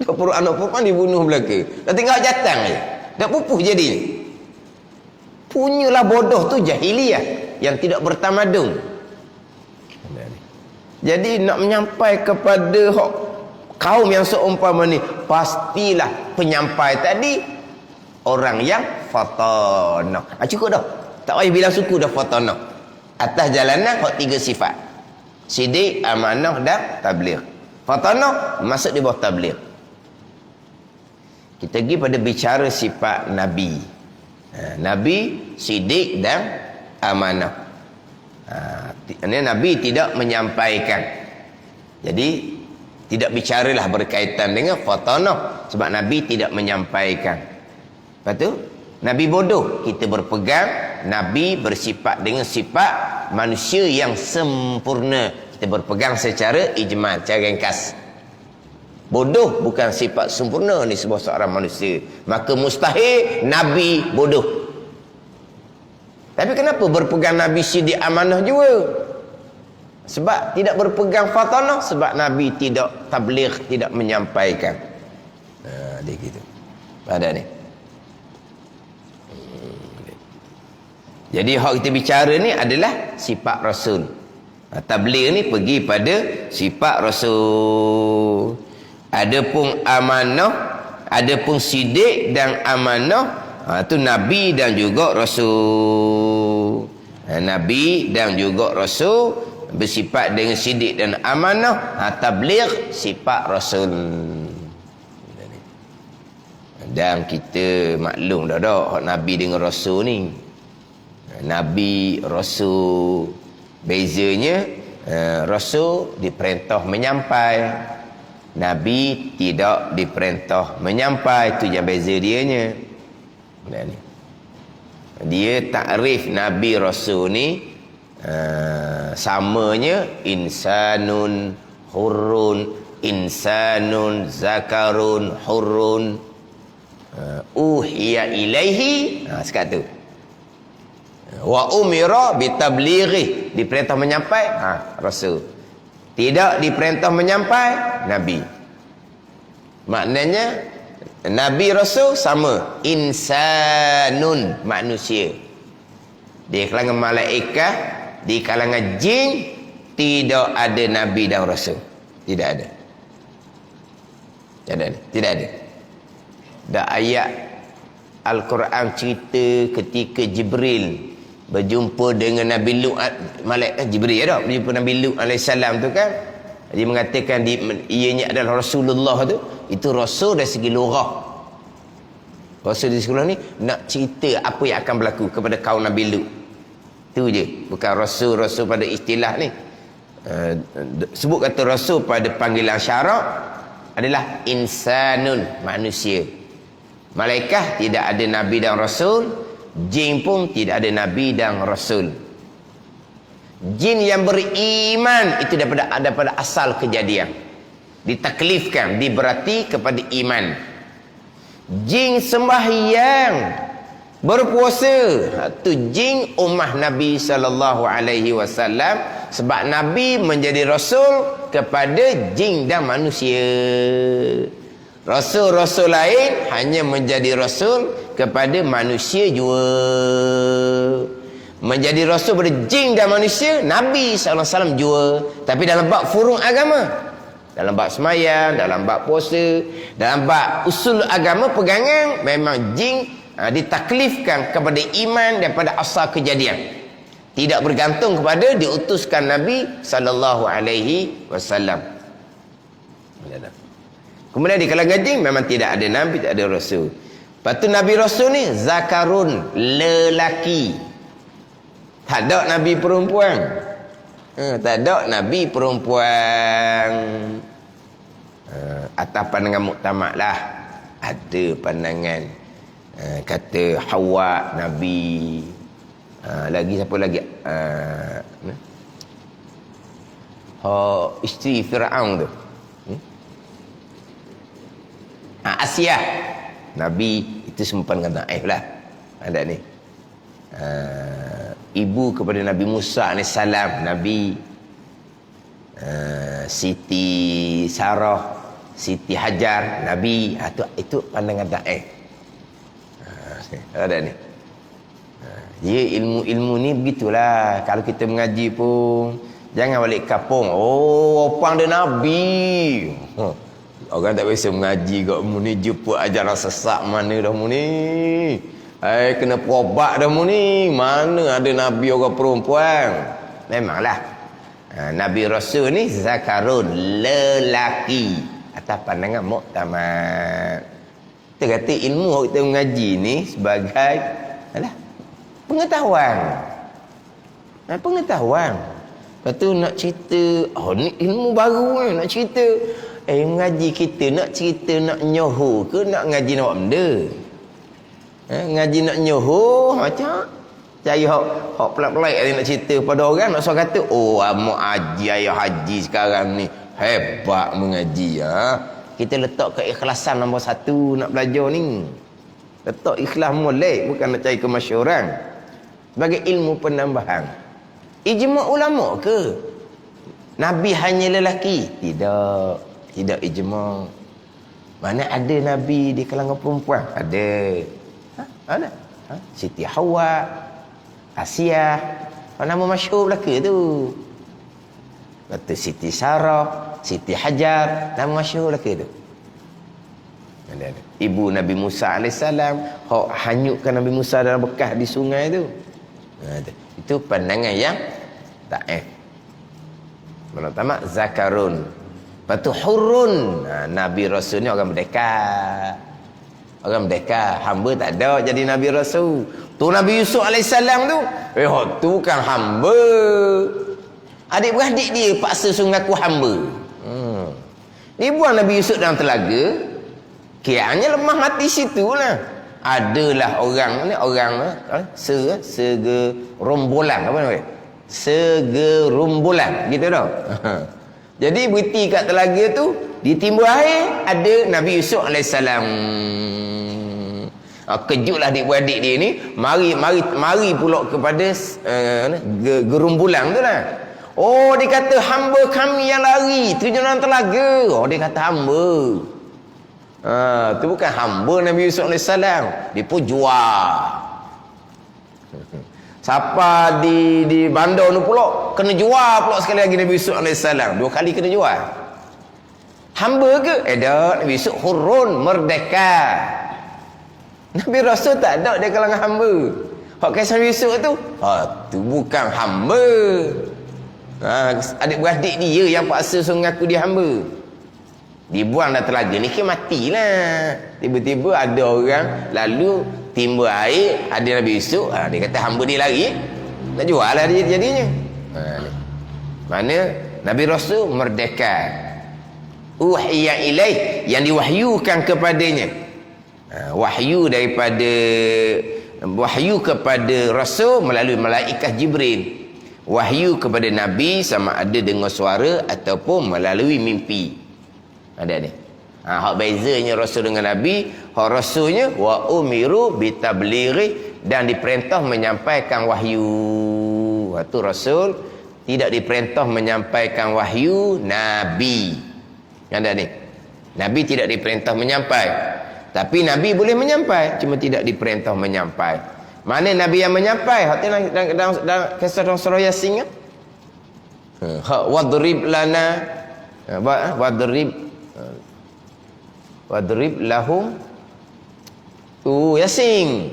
Tak perlu anak perempuan dibunuh belaka. Dah tinggal jatang aja. Dah pupuh jadi. Punyalah bodoh tu jahiliyah yang tidak bertamadun. Jadi nak menyampai kepada kaum yang seumpama ni, pastilah penyampai tadi orang yang fatanah. Cukup dah. Tak payah bilang suku dah fatanah. Atas jalanan 3 sifat. Sidik, amanah dan tabligh. Fatanah masuk di bawah tabligh. Kita pergi pada bicara sifat Nabi. Nabi, sidik dan amanah. Nabi tidak menyampaikan. Jadi tidak bicaralah berkaitan dengan fatanah, sebab Nabi tidak menyampaikan. Lepas tu Nabi bodoh, kita berpegang Nabi bersifat dengan sifat manusia yang sempurna. Kita berpegang secara ijmal, secara ringkas. Bodoh bukan sifat sempurna ni sebuah seorang manusia. Maka mustahil Nabi bodoh. Tapi kenapa berpegang Nabi sidik amanah juga? Sebab tidak berpegang fatanah, sebab Nabi tidak tabligh, tidak menyampaikan. Dia gitu. Pada ni. Jadi hak kita bicara ni adalah sifat Rasul. Tabligh ni pergi pada sifat Rasul. Adapun amanah, adapun sidik dan amanah, tu Nabi dan juga Rasul. Nabi dan juga Rasul bersifat dengan sidik dan amanah. Tabligh sifat Rasul. Dan kita maklum dah hak Nabi dengan Rasul ni. Nabi, Rasul, bezanya Rasul diperintah menyampai, Nabi tidak diperintah menyampai. Itu yang beza dianya. Dia takrif Nabi Rasul ni samanya insanun hurrun, insanun zakarun hurrun, uhiya ilaihi, sekat tu. Wa umira bitablighi, diperintah menyampai, Rasul. Tidak diperintah menyampai, Nabi. Maknanya Nabi Rasul sama, insanun, manusia. Di kalangan malaikat, di kalangan jin, tidak ada Nabi dan Rasul. Tidak ada. Tidak ada. Dan ayat Al-Quran cerita ketika Jibril berjumpa dengan Nabi Lut, malaikat Jibril dah berjumpa Nabi Lut alaihissalam tu kan. Dia mengatakan ianya adalah Rasulullah tu. Itu Rasul dari segi lughah. Rasul dari segi lughah ni nak cerita apa yang akan berlaku kepada kaum Nabi Lut. Tu je. Bukan Rasul pada istilah ni. Sebut kata Rasul pada panggilan syarak adalah insanun, manusia. Malaikat tidak ada Nabi dan Rasul. Jin pun tidak ada Nabi dan Rasul. Jin yang beriman itu daripada asal kejadian, ditaklifkan, diberati kepada iman. Jin sembahyang, berpuasa, tu jin ummah Nabi SAW. Sebab Nabi menjadi Rasul kepada jin dan manusia. Rasul-rasul lain hanya menjadi Rasul kepada manusia jua. Menjadi Rasul pada jin dan manusia, Nabi SAW jua. Tapi dalam bab furung agama, dalam bab semayang, dalam bab puasa, dalam bab usul agama pegangan, memang jin ditaklifkan kepada iman daripada asal kejadian. Tidak bergantung kepada diutuskan Nabi SAW. Kemudian di kalangan jin memang tidak ada Nabi, tidak ada Rasul. Lepas tu Nabi Rasul ni zakarun, lelaki. Tak ada Nabi perempuan. Tak ada Nabi perempuan. Atas pandangan muktamad lah. Ada pandangan kata Hawa Nabi. Lagi siapa lagi? Isteri Firaun tu. Asia Nabi, itu semua pandangan Taif lah. Ada ni ibu kepada Nabi Musa AS, Nabi. Siti Sarah, Siti Hajar, Nabi. Itu pandangan Taif. Ada ni. Ya, ilmu-ilmu ni begitulah. Kalau kita mengaji pun jangan balik kampung, opang dia Nabi. Orang tak biasa mengaji kat mu ni, jumpa ajaran sesak mana dah mu ni. Kena perobat dah mu ni. Mana ada Nabi orang perempuan. Memanglah. Nabi Rasul ni zakarun, lelaki. Atas pandangan muktamad. Kita kata ilmu kita mengaji ni sebagai pengetahuan. Pengetahuan. Lepas tu nak cerita, ni ilmu baru nak cerita. Mengaji kita nak cerita nak nyoho ke nak ngaji nak buat benda? Ngaji nak nyoho macam cari hak pelik-pelik nak cerita pada orang, nak suruh kata amak haji, ayah haji sekarang ni hebat mengaji. Kita letak keikhlasan nombor 1 nak belajar ni. Letak ikhlas molek, bukan nak cari kemasyhuran. Sebagai ilmu penambahan. Ijma' ulama ke Nabi hanya lelaki? Tidak ijma'. Mana ada Nabi di kalangan perempuan? Ada. Ada. Siti Hawa, Asia. Nama masyhur belaka tu. Kata Siti Sarah, Siti Hajar, nama masyhur belaka tu. Ada. Ibu Nabi Musa AS, hok hanyutkan Nabi Musa dalam bekas di sungai tu. Itu pandangan yang taif. Mana tamak zakarun. Lepas tu hurun. Nabi Rasul ni orang merdeka. Orang merdeka. Hamba tak ada jadi Nabi Rasul. Tu Nabi Yusuf AS tu. Tu bukan hamba. Adik-beradik dia paksa suruh ngaku hamba. Dia buang Nabi Yusuf dalam telaga. Kiranya lemah mati situ lah. Adalah orang ni, orang segerombolan. Apa nama? Segerombolan. Gitu tau. Jadi berhenti kat telaga tu, ditimbul air, ada Nabi Yusuf AS. Kejutlah adik-beradik dia ni, mari pula kepada gerombolan tu lah. Oh, dia kata hamba kami yang lari terjun dalam telaga. Oh, dia kata hamba. Tu bukan hamba Nabi Yusuf AS. Dia pun jual. Siapa di bandar ni pula kena jual pula sekali lagi Nabi Yusuf AS. 2 kali kena jual. Hamba ke? Tak, Nabi Yusuf hurun, merdeka. Nabi Rasul tak ada dia kalangan hamba. Hak kisah Nabi Yusuf tu, tu bukan hamba. Adik-beradik dia yang paksa suruh ngaku dia hamba. Dibuang dalam telaga ni ke matilah. Tiba-tiba ada orang lalu timbul air, ada Nabi Yusuf, dia kata hamba dia lari, nak jual lah dia jadinya. Mana Nabi Rasul merdeka. Uhiya ilaih, yang diwahyukan kepadanya. Wahyu kepada Rasul melalui malaikat Jibril. Wahyu kepada Nabi sama ada dengan suara ataupun melalui mimpi. Ada ni. Hak bezanya Rasul dengan Nabi, hak Rasulnya wa umiru bitablighi, dan diperintah menyampaikan wahyu. Waktu Rasul tidak diperintah menyampaikan wahyu, Nabi. Ada ni. Nabi tidak diperintah menyampai. Tapi Nabi boleh menyampai, cuma tidak diperintah menyampai. Mana Nabi yang menyampai? Hak dalam kisah dalam surah Yasin kan? Wadrib lana wadrib lahum Yasin.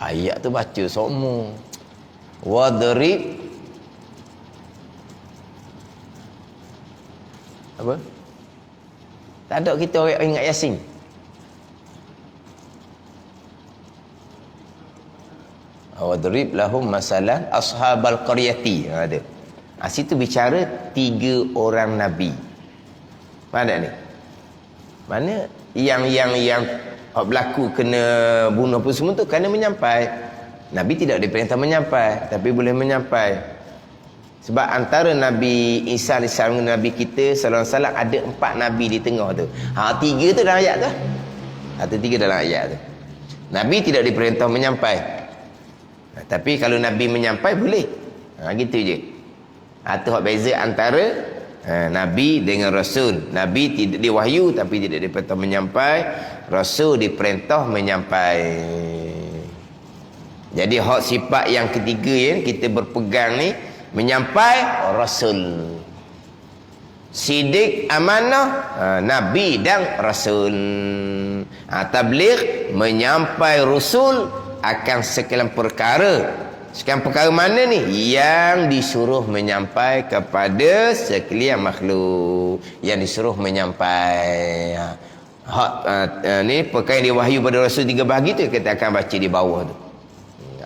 Ayat tu baca semua. Wadrib apa? Tak ada kita orang ingat Yasin. Wadrib lahum masalan ashabal qaryati. Ada. Situ bicara 3 orang nabi. Mana ni? Mana yang berlaku kena bunuh pun semua tu kerana menyampai. Nabi tidak diperintah menyampai, tapi boleh menyampai. Sebab antara Nabi Isa AS dengan Nabi kita sallallahu alaihi wasallam ada 4 nabi di tengah tu. 3 tu dalam ayat tu. Atau 3 dalam ayat tu. Nabi tidak diperintah menyampai. Tapi kalau Nabi menyampai boleh. Gitu je. Itu hak beza antara Nabi dengan Rasul. Nabi tidak diwahyu tapi tidak diperintah menyampai. Rasul diperintah menyampai. Jadi hak sifat yang ketiga yang kita berpegang ni, menyampai Rasul. Sidik, amanah, Nabi dan Rasul. Tabligh, menyampai Rasul akan sekalian perkara. Sekalian perkara mana ni? Yang disuruh menyampai kepada sekalian makhluk. Yang disuruh menyampai. Ni perkara yang diwahyu pada Rasul 3 bahagi tu kita akan baca di bawah tu.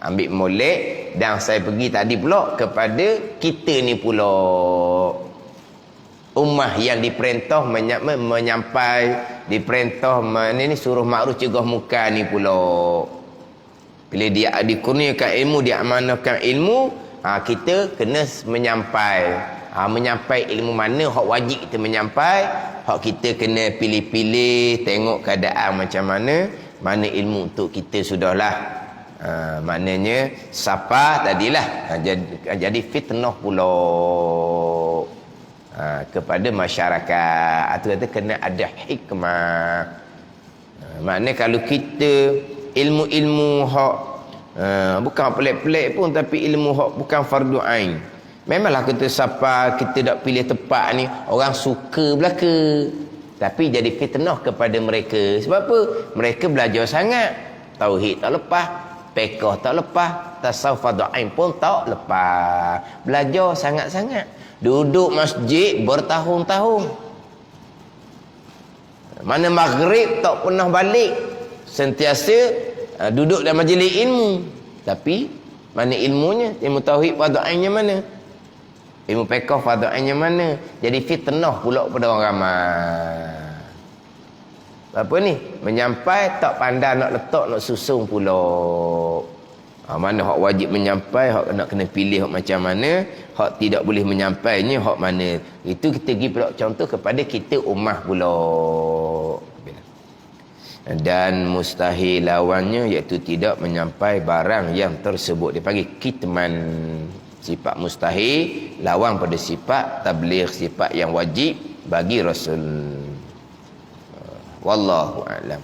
Ambil molek, dan saya pergi tadi pula kepada kita ni pula. Ummah yang diperintah menyampai, diperintah ni suruh makruf cegah munkar ni pula. Bila dia dikurniakan ilmu, dia amanahkan ilmu, kita kena menyampai. Menyampai ilmu mana hak wajib kita menyampai, hak kita kena pilih-pilih, tengok keadaan macam mana ilmu untuk kita sudahlah. Maknanya siapa tadilah jadi fitnah pula. kepada masyarakat. Itu kata kena ada hikmah. Maknanya kalau kita ilmu-ilmu hak bukan pelik-pelik pun, tapi ilmu hak bukan fardu ain, memanglah kita siapa kita tak pilih tempat ni orang suka belaka, tapi jadi fitnah kepada mereka. Sebab apa? Mereka belajar sangat, tauhid tak lepas, fiqh tak lepas, tasawuf fardu ain pun tak lepas. Belajar sangat-sangat, duduk masjid bertahun-tahun, mana maghrib tak pernah balik, sentiasa duduk dalam majlis ilmu, tapi mana ilmunya? Ilmu tauhid fardu ainnya mana? Ilmu fiqh fardu ainnya mana? Jadi fitnah pula pada orang ramai. Apa ni? Menyampai tak pandai nak letak, nak susun pula. Mana hak wajib menyampai, hak nak kena pilih hak macam mana, hak tidak boleh menyampainya hak mana. Itu kita pergi pula contoh kepada kita ummah pula. Dan mustahil lawannya, iaitu tidak menyampai barang yang tersebut, dipanggil kitman. Sifat mustahil lawan pada sifat tabligh, sifat yang wajib bagi Rasul. Wallahu a'lam.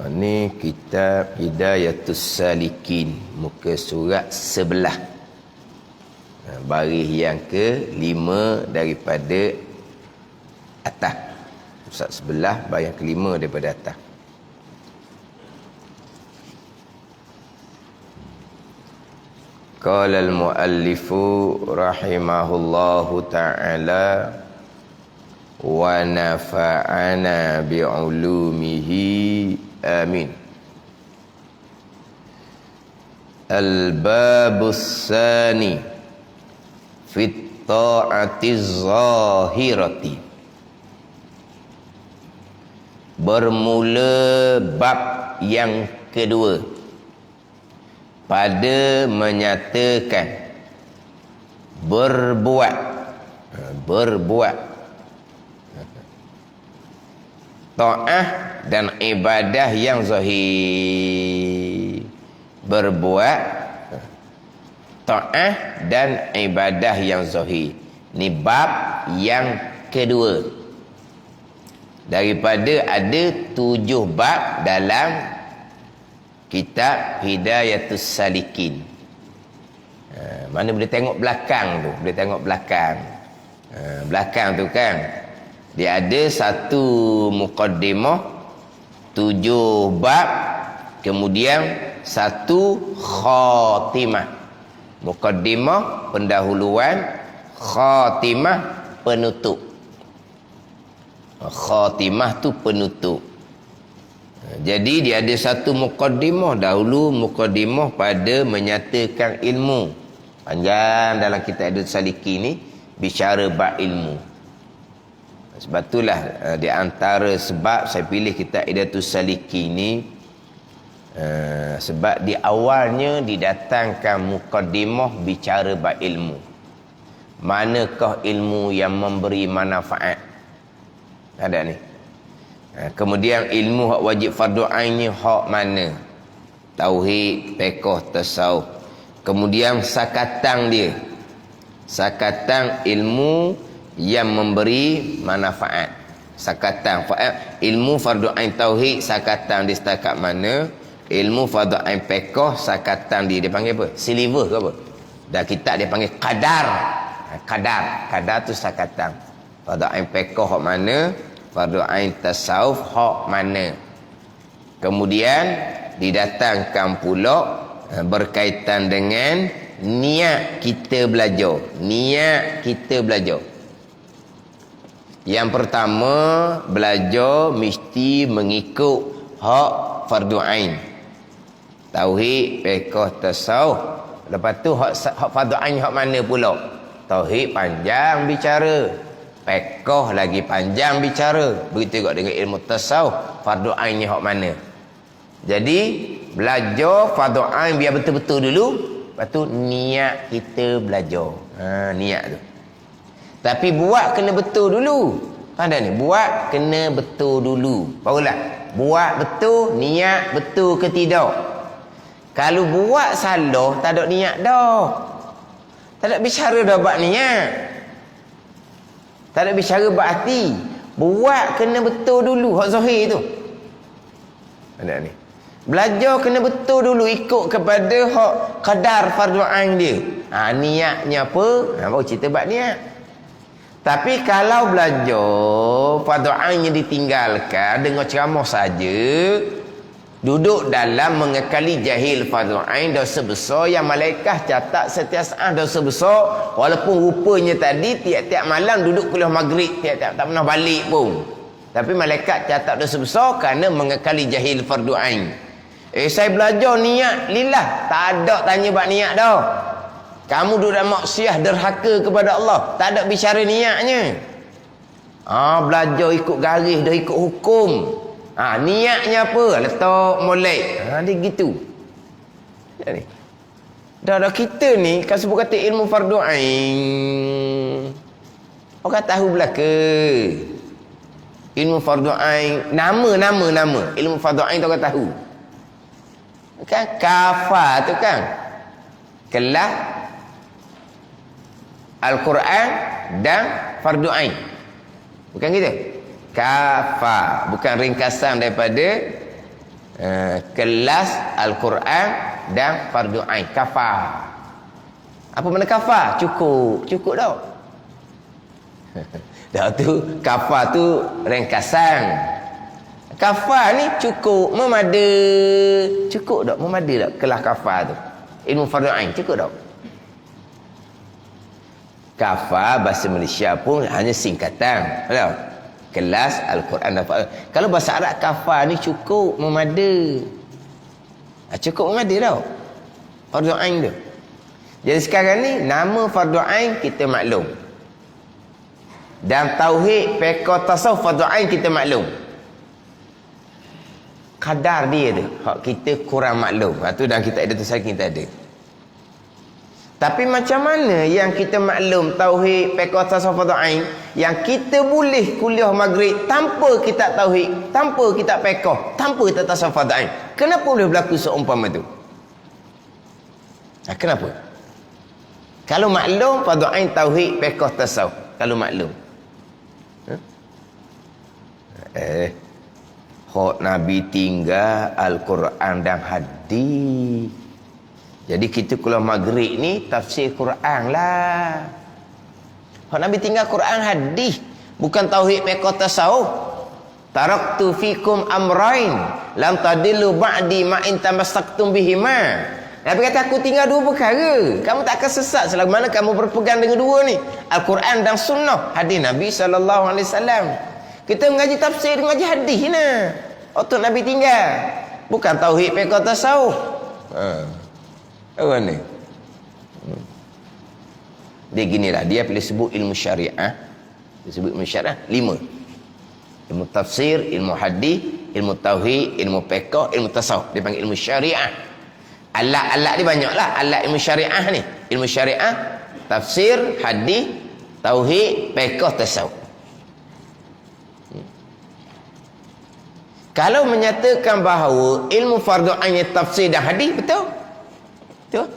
Ini kitab Hidayatus Salikin, muka surat 11, baris yang ke-5 daripada atas. Surat 11 baris yang ke-5 daripada atas. Qala al-muallifu rahimahullahu ta'ala wa nafa'ana bi'ulumihi amin. Al-babus sani fit ta'atiz zahirati. Bermula bab yang kedua pada menyatakan berbuat ta'ah dan ibadah yang zahir. Berbuat ta'ah dan ibadah yang zahir. Ni bab yang kedua daripada ada 7 bab dalam kitab Hidayatus Salikin. Mana boleh tengok belakang tu, boleh tengok belakang. Belakang tu kan dia ada satu muqaddimah 7 bab, kemudian satu khatimah. Muqaddimah pendahuluan, khatimah penutup. Khatimah tu penutup. Jadi dia ada satu muqaddimah dahulu, muqaddimah pada menyatakan ilmu. Panjang dalam kitab Hidayatus Salikin ni bicara bab ilmu. Sebab itulah di antara sebab saya pilih kitab Hidayatus Salikin ni, sebab di awalnya didatangkan muqaddimah bicara bab ilmu. Manakah ilmu yang memberi manfaat? Ada ni. Kemudian ilmu hak wajib fardu ain ni hak mana? Tauhid, fiqh, tasawuf. Kemudian sakatan dia. Sakatan ilmu yang memberi manfaat. Sakatan ilmu fardu ain tauhid, sakatan dia setakat mana? Ilmu fardu ain fiqh, sakatan dia panggil apa? Silver ke apa? Dan kitab dia panggil qadar. Qadar tu sakatan. Fardu ain fiqh hak mana? Fardu ain tasawuf hak mana? Kemudian didatangkan pula berkaitan dengan niat kita belajar. Niat kita belajar. Yang pertama, belajar mesti mengikut hak fardu ain. Tauhid, fiqh, tasawuf. Lepas tu hak fardu ain hak mana pula? Tauhid panjang bicara. Fiqh lagi panjang bicara. Begitu juga dengan ilmu tasawuf, fardu ain ni hak mana. Jadi belajar fardu ain biar betul-betul dulu, lepas tu niat kita belajar. Niat tu. Tapi buat kena betul dulu. Ada ni, buat kena betul dulu. Barulah Buat betul, niat betul ke tidak. Kalau buat salah, tak ada niat dah. Tak ada bicara dah buat niat. Tak ada bicara buat hati. Buat kena betul dulu, hak zahir tu. Ada ni. Belajar kena betul dulu, ikut kepada hak kadar fardu ain dia. Niatnya apa? Baru cerita buat niat. Tapi kalau belajar fardu ain yang ditinggalkan dengan ceramah saja, duduk dalam mengekali jahil fardu ain, dosa besar yang malaikat catat setiap saat dosa besar, walaupun rupanya tadi tiap-tiap malam duduk kuliah maghrib, tiap-tiap tak pernah balik pun. Tapi malaikat catat dosa besar kerana mengekali jahil fardu ain. Saya belajar niat lillah, tak ada tanya buat niat dah. Kamu duduk dalam maksiat derhaka kepada Allah, tak ada bicara niatnya. Belajar ikut garis dah, ikut hukum. Niatnya apa? Letak molek. Dia gitu. Dah kita ni, kalau sebut kata ilmu fardu ain, orang tahu belaka. Ilmu fardu ain, nama. Ilmu fardu ain tu orang tahu. Kan kafah tu kan kelas Al-Quran dan fardu ain. Bukan gitu? Kafa, bukan ringkasan daripada kelas Al-Quran dan fardu ain. Kafa. Apa makna kafa? Cukup dah. Dah tu kafa tu ringkasan. Kafa ni cukup, memada. Cukup tak? Memada tak kelas kafa tu? Ilmu fardu ain cukup tak? Kafa bahasa Malaysia pun hanya singkatan. Tahu? Kelas Al-Quran dan Fardu. Kalau bahasa Arab kafa ni cukup, memada. Cukup memada tau. Fardu ain tu. Jadi sekarang ni nama fardu ain kita maklum. Dan tauhid, fiqh, tasawuf fardu ain kita maklum. Kadar dia tu hak kita kurang maklum. Tu dalam kitab Idatul Salikin kita ada. Tapi macam mana yang kita maklum tauhid, fiqh, tasawuf, fardu ain, yang kita boleh kuliah maghrib tanpa kita tauhid, tanpa kita fiqh, tanpa kita tasawuf, fardu ain? Kenapa boleh berlaku seumpama tu? Kenapa? Kalau maklum fardu ain, tauhid, fiqh, tasawuf, kalau maklum. Hak Nabi tinggal Al-Quran dan hadis. Jadi kita kuliah maghrib ni tafsir Quran lah. Hak Nabi tinggal Quran hadis, bukan tauhid, fiqh, tasawuf. Taraktu fikum amrain lam tadillu ba'di ma in tamassaktum bihima. Nabi kata aku tinggal dua perkara, kamu tak akan sesat selama mana kamu berpegang dengan dua ni, Al-Quran dan sunnah, hadis Nabi sallallahu alaihi wasallam. Kita mengaji tafsir, mengaji hadis ni. Otak Nabi tinggal, bukan tauhid, fiqh, tasawuf. Apa ni? Dia ginilah, dia pilih sebut ilmu syariah. Dia sebut ilmu syariah 5. Ilmu tafsir, ilmu hadis, ilmu tauhid, ilmu fiqh, ilmu tasawuf. Dia panggil ilmu syariah. Alat-alat dia banyaklah, alat ilmu syariah ni. Ilmu syariah, tafsir, hadis, tauhid, fiqh, tasawuf. Kalau menyatakan bahawa ilmu fardu ain tafsir dan hadis, betul? Betul?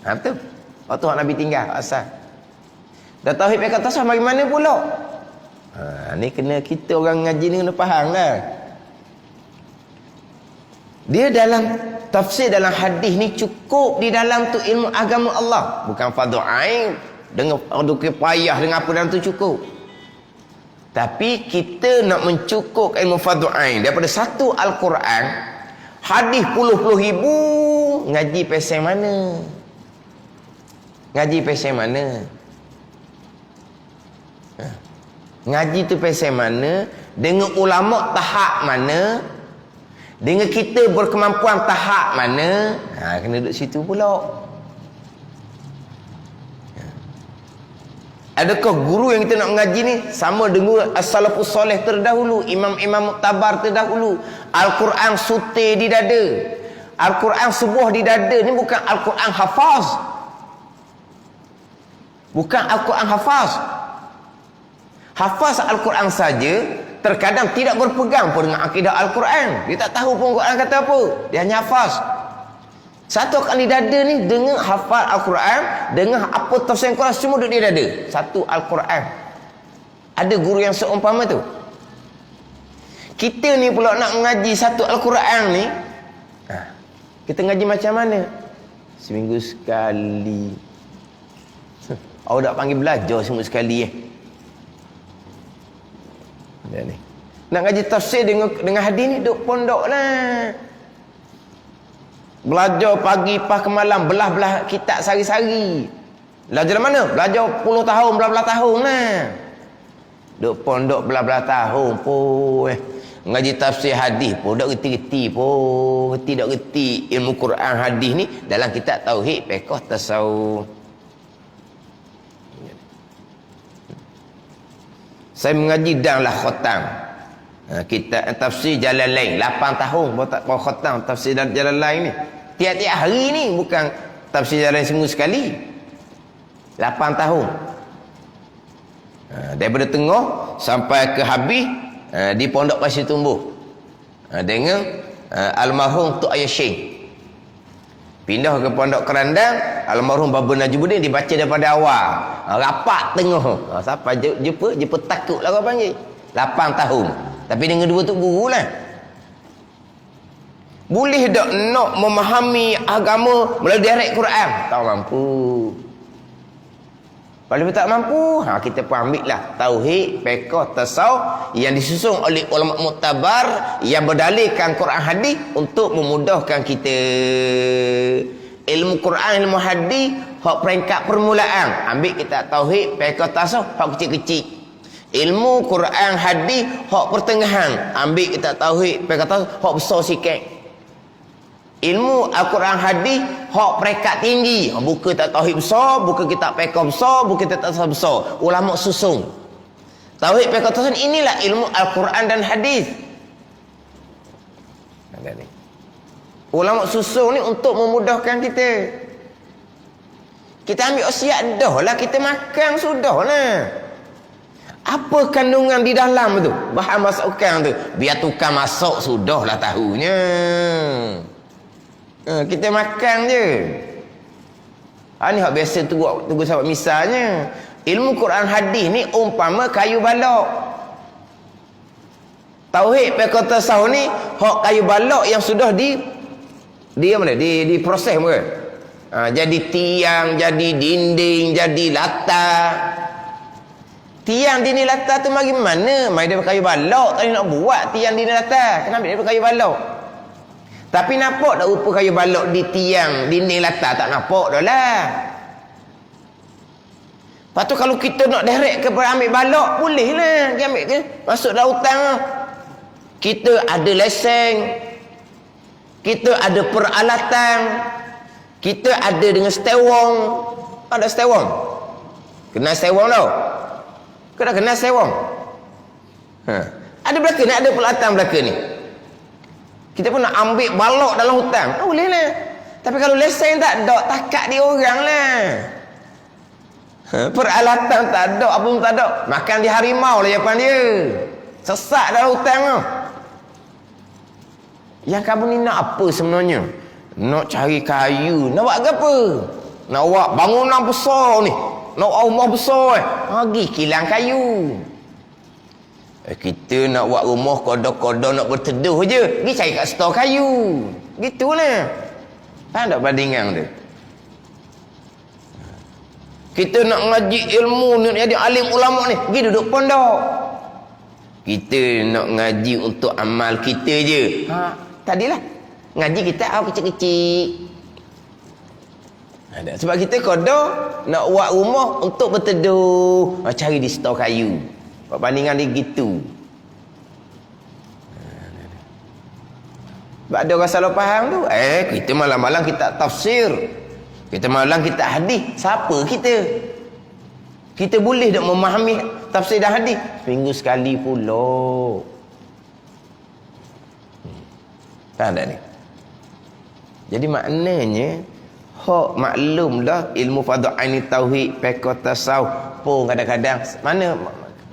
Betul. Waktu Nabi tinggal asal. Dah tauhid fiqh tasawuf bagi mana pula? Ni kena kita orang ngaji ni kena faham lah. Dia dalam tafsir, dalam hadis ni cukup di dalam tu ilmu agama Allah. Bukan fardu ain dengan payah dengan apa dalam tu cukup. Tapi kita nak mencukup ilmu fardu ain daripada satu Al-Quran, hadis puluh-puluh ribu, ngaji pesen mana? Ngaji pesen mana? Ngaji tu pesen mana? Dengan ulama tahap mana? Dengan kita berkemampuan tahap mana? Kena duduk situ pula. Adakah guru yang kita nak mengaji ni sama dengan as-salafus soleh terdahulu, imam-imam muktabar terdahulu? Al-Quran sutir di dada, Al-Quran sebuah di dada. Ni bukan Al-Quran hafaz, bukan Al-Quran hafaz. Hafaz Al-Quran saja terkadang tidak berpegang pun dengan akidah Al-Quran. Dia tak tahu pun Quran kata apa. Dia hanya hafaz. Satu akan di dada ni dengan hafal Al-Quran, dengan apa tafsir Al-Quran semua duduk di dada. Satu Al-Quran. Ada guru yang seumpama tu. Kita ni pula nak mengaji satu Al-Quran ni, kita ngaji macam mana? Seminggu sekali. Awak tak panggil belajar seminggu sekali ni. Nak ngaji tafsir dengan hadis ni duk pondok lah. Belajar pagi pas ke malam, belah-belah kitab sari-sari. Belajar mana? Belajar puluh tahun, belah-belah tahun lah. Duk pondok belah-belah tahun pun ngaji tafsir hadis pun tak reti-reti pun. Tidak reti ilmu Quran hadis ni dalam kitab tauhid, fiqh, tasawuf. Saya mengaji dan lah khatam. Kita tafsir Jalalain 8 tahun baru khatam tafsir Jalalain ni. Tiap-tiap hari ni, bukan tafsir Jalalain seminggu sekali. 8 tahun. Daripada tengah sampai ke habis di Pondok Pasir Tumbuh. Dengan almarhum Tok Ayah Syekh. Pindah ke Pondok Kerandang, almarhum Baba Najibuddin dibaca daripada awal. Rapat tengah. Siapa jumpa takut lah kau panggil. 8 tahun. Tapi dengan dua tu guru lah. Boleh tak nak memahami agama melalui direct Quran? Tak mampu. Kalau tak mampu, kita pun ambil lah tauhid, fiqh, tasawuf yang disusun oleh ulama muktabar yang berdalilkan Quran hadis untuk memudahkan kita. Ilmu Quran, ilmu hadis hak peringkat permulaan. Ambil kita tauhid, fiqh, tasawuf hak kecil-kecil. Ilmu Quran hadis hak pertengahan. Ambil kita tauhid, fiqh, tasawuf hak besar sikit. Ilmu Al-Quran hadis hak peringkat tinggi. Buku tak tauhid besar, buku kitab fiqh besar, buku kitab tasawuf besar. Ulama susun. Tauhid, fiqh, tasawuf inilah ilmu Al-Quran dan hadis. Ulama susun ni untuk memudahkan kita. Kita ambil wasiat dah lah, kita makan sudah lah. Apa kandungan di dalam tu? Bahan masukkan tu. Biar tukang masak sudah lah tahunya. Kita makan je. Ni hak biasa tunggu sahabat misalnya. Ilmu Quran hadis ni umpama kayu balok. Tauhid fiqh tasawuf ni hak kayu balok yang sudah diproses bukan? Jadi tiang, jadi dinding, jadi latar. Tiang dinding latar tu mari mana? Mari daripada kayu balok. Tadi nak buat tiang dinding latar, kena ambil daripada kayu balok. Tapi nampak tak rupa kayu balok di tiang dinding latar? Tak nampak dah lah. Lepas tu kalau kita nak direct ke ambil balok, boleh lah. Kita ambil ke masuk dalam hutang. Kita ada lesen. Kita ada peralatan. Kita ada dengan stewong. Ada stewong? Kenal stewong tau? Kau dah kenal stewong? Ada belaka ni, ada peralatan belaka ni. Kita pun nak ambil balok dalam hutang. Boleh lah. Tapi kalau lesen tak ada, takat dia orang lah. Peralatan tak ada, apa pun tak ada. Makan di harimau lah jawapan dia. Sesak dalam hutang tu. Yang kamu ni nak apa sebenarnya? Nak cari kayu. Nak buat apa? Nak buat bangunan besar ni. Nak buat rumah besar pergi kilang kayu. Kita nak buat rumah kodok-kodok nak berteduh je. Pergi cari kat stor kayu. Gitulah. Faham tak bandingan tu? Kita nak ngaji ilmu, nak jadi alim ulama ni, pergi duduk pondok. Kita nak ngaji untuk amal kita je. Tadilah ngaji kita kecil-kecil. Sebab kita kodok nak buat rumah untuk berteduh, cari di stor kayu. Bandingan dia gitu. Sebab ada orang salah faham tu. Kita malam-malam kita tafsir. Kita malam kita hadis. Siapa kita? Kita boleh tak memahami tafsir dan hadis? Seminggu sekali pula. Faham tak ni? Jadi maknanya hak maklum dah ilmu fardhu ain tauhid, fiqh tasawuf pun kadang-kadang mana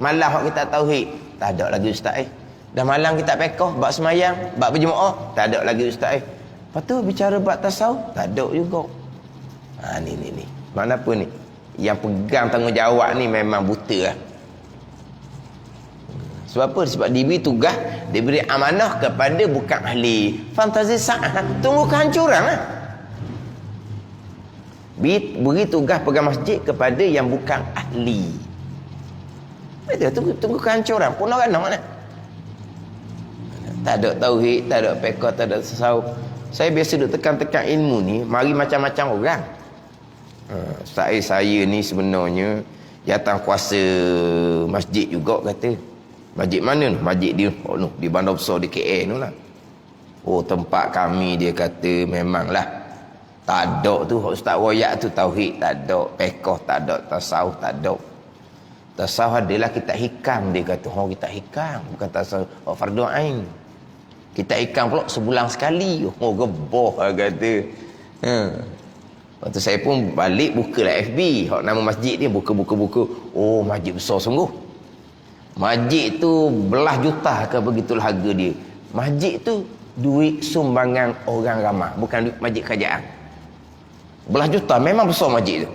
malah hak kita tauhid Tak ada lagi ustaz Dah malam kita pekoh, bab semayang, bab berjemaah, tak ada lagi ustaz Lepas tu bicara bab tasawuf, tak ada juga. Ni. Mana pun ni. Yang pegang tanggungjawab ni memang buta lah. Sebab apa? Sebab diberi tugas, diberi amanah kepada bukan ahli. Fantasi sa'ah, tunggu kehancuran lah. Beri tugas pegang masjid kepada yang bukan ahli. Tunggu kehancuran. Pun orang nak mana? Tak ada tauhid, tak ada fiqh, tak ada tasawuf. Saya biasa duk tekan-tekan ilmu ni, mari macam-macam orang. Saya ni sebenarnya jatah kuasa masjid juga kata. Masjid mana ni? Masjid di di Bandar Besar di KL tu lah. Oh, tempat kami dia kata memanglah tak ada tu ustaz royak tu tauhid tak ada, fiqh tak ada, tasawuf tak ada. Tasawuf adalah kitab hikam dia kata. Kitab hikam bukan tasawuf fardu ain. Kita ikan pula sebulan sekali. Geboh kata. Waktu saya pun balik bukalah FB. Nama masjid ni buka. Masjid besar sungguh. Masjid tu belah juta ke begitulah harga dia. Masjid tu duit sumbangan orang ramai, bukan duit masjid kerajaan. Belah juta memang besar masjid tu.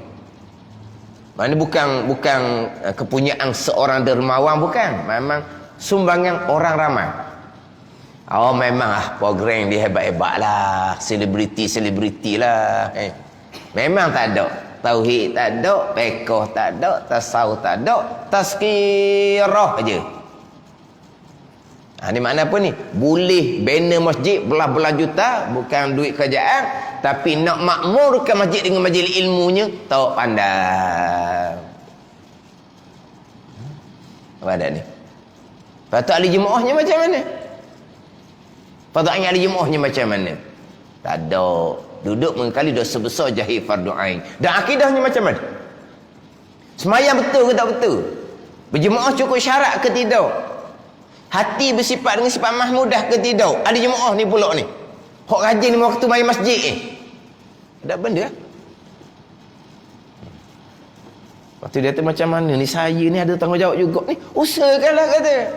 Mana bukan kepunyaan seorang dermawan, bukan. Memang sumbangan orang ramai. Memang program dia hebat-hebat lah. Selebriti lah. Memang tak ada. Tauhid tak ada. Fiqh tak ada. Tasawuf tak ada. Tazkirah je. Ni makna apa ni? Boleh banner masjid belah-belah juta. Bukan duit kerajaan. Tapi nak makmurkan masjid dengan majlis ilmunya, tak pandang. Apa ada ni? Lepas tu ahli jemaahnya macam mana? Fadha'in ahli jemaahnya macam mana? Tak ada. Duduk mengkali dosa besar jahil fardu ain. Dan akidahnya macam mana? Semayang betul ke tak betul? Berjemaah cukup syarat ke tidak? Hati bersifat dengan sifat mahmudah ke tidak? Ahli jemaah ni pula ni. Hak rajin ni waktu mari masjid ni. Ada benda. Waktu dia kata macam mana ni, saya ni ada tanggungjawab juga ni. Usahakanlah kata.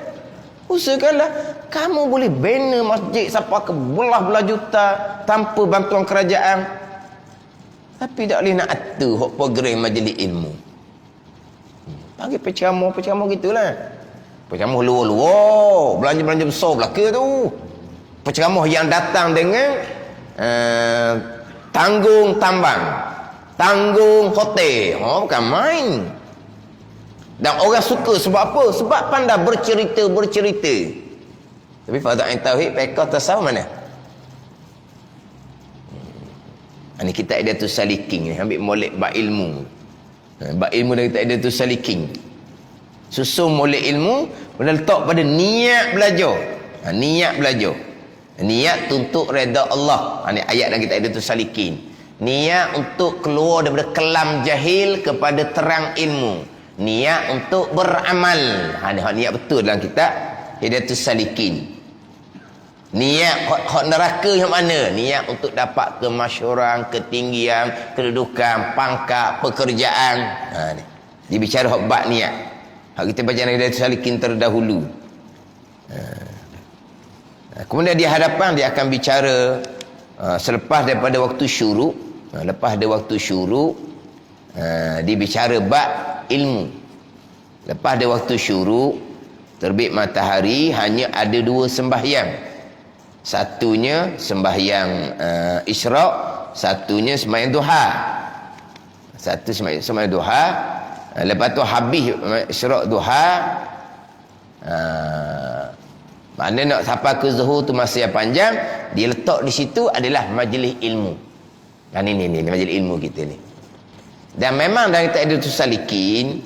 Usahakanlah kamu boleh bina masjid sampai ke belah-belah juta tanpa bantuan kerajaan. Tapi tak boleh nak atur hak program majlis ilmu. Panggil penceramah gitulah. Penceramah luar-luar, belanja-belanja besar belaka tu. Penceramah yang datang dengan tanggung tambang, tanggung hotel. Bukan main. Dan orang suka sebab apa? Sebab pandai bercerita. Tapi fadha'in tauhid, fiqh, tasawuf mana? Ini kita ada tu saliking ni, ambil molek bab ilmu. Bab ilmu dah kita ada tu saliking. Susun molek ilmu, boleh letak pada niat belajar. Niat belajar. Niat untuk redha Allah. Ini ayat dah kita ada tu salikin. Niat untuk keluar daripada kelam jahil kepada terang ilmu. Niat untuk beramal. Niat betul dalam kitab Hidayatus Salikin. Niat hak neraka yang mana? Niat untuk dapat kemasyhuran, ketinggian, kedudukan, pangkat, pekerjaan. Dia bicara hak bab niat. Hak kita baca Hidayatus Salikin terdahulu. Kemudian di hadapan dia akan bicara selepas daripada waktu syuruk. Lepas ada waktu syuruk, dia bicara bab ilmu. Lepas ada waktu syuruk, terbit matahari, hanya ada dua sembahyang. Satunya sembahyang Isyraq, satunya sembahyang duha. Satu sembahyang duha. Lepas tu habis Isyraq duha, mana nak sampai ke zuhur tu masa yang panjang, dia letak di situ adalah majlis ilmu. Dan ini majlis ilmu kita ni. Dan memang dari kita ada tu salikin,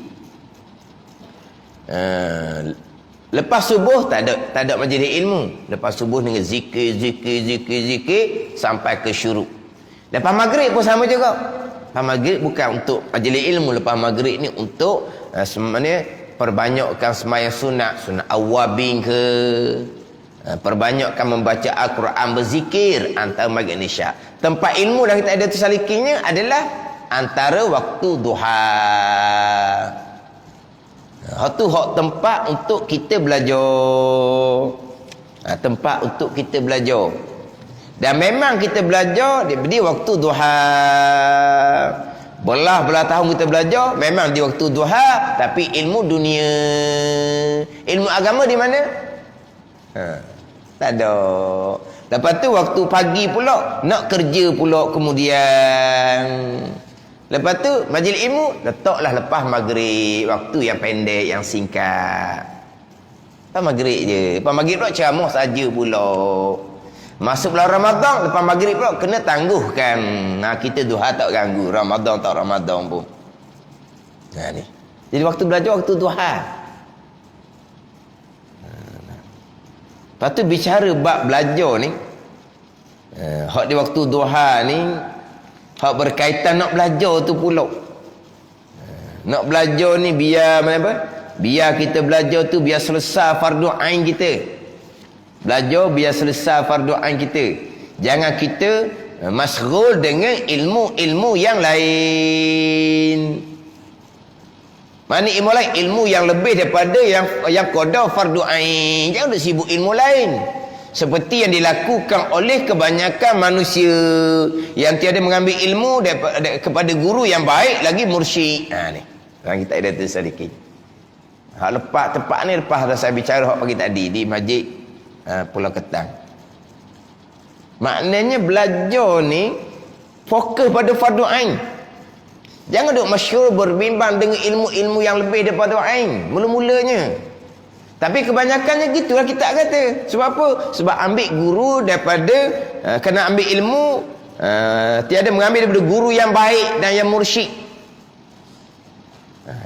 lepas subuh tak ada majlis ilmu. Lepas subuh dengan zikir sampai ke syuruk. Lepas maghrib pun sama juga. Lepas maghrib bukan untuk majlis ilmu. Lepas maghrib ni untuk sebenarnya perbanyakkan sembahyang sunat awabin ke, perbanyakkan membaca Al-Quran, berzikir antara maghrib dan isyak. Tempat ilmu dah kita ada tu salikinnya adalah antara waktu duha. Hak tu hak tempat untuk kita belajar. Tempat untuk kita belajar. Dan memang kita belajar di waktu duha. Belah tahun kita belajar memang di waktu duha, tapi ilmu dunia, ilmu agama di mana? Tak ada. Lepas tu waktu pagi pula nak kerja pula kemudian. Lepas tu majlis ilmu letaklah lepas maghrib, waktu yang pendek, yang singkat. Lepas maghrib je. Lepas maghrib pula ceramah saja pula. Masuk bulan Ramadan, lepas maghrib pula kena tangguhkan. Kita duha tak ganggu, Ramadan tak Ramadan pun. Ni. Jadi waktu belajar waktu duha. Lepas tu bicara bab belajar ni, hak di waktu duha ni, hak berkaitan nak belajar tu pula. Nak belajar ni biar mana apa? Biar kita belajar tu biar selesai fardu ain kita. Belajar biar selesai fardu ain kita. Jangan kita masghul dengan ilmu-ilmu yang lain. Mana ilmu lain? Ilmu yang lebih daripada yang qada fardu ain. Jangan duk sibuk ilmu lain. Seperti yang dilakukan oleh kebanyakan manusia yang tiada mengambil ilmu kepada guru yang baik lagi mursyid. Ni. Sekarang kita ada tu sedikit. Hak lepas tempat ni lepas dah saya bicara hak pagi tadi di masjid Pulau Ketang. Maknanya belajar ni fokus pada fardu ain. Jangan duk masyhur berbimbang dengan ilmu-ilmu yang lebih daripada ain mula-mulanya. Tapi kebanyakannya gitulah kita kata. Sebab apa? Sebab ambil guru daripada kena ambil ilmu tiada mengambil daripada guru yang baik dan yang mursyid.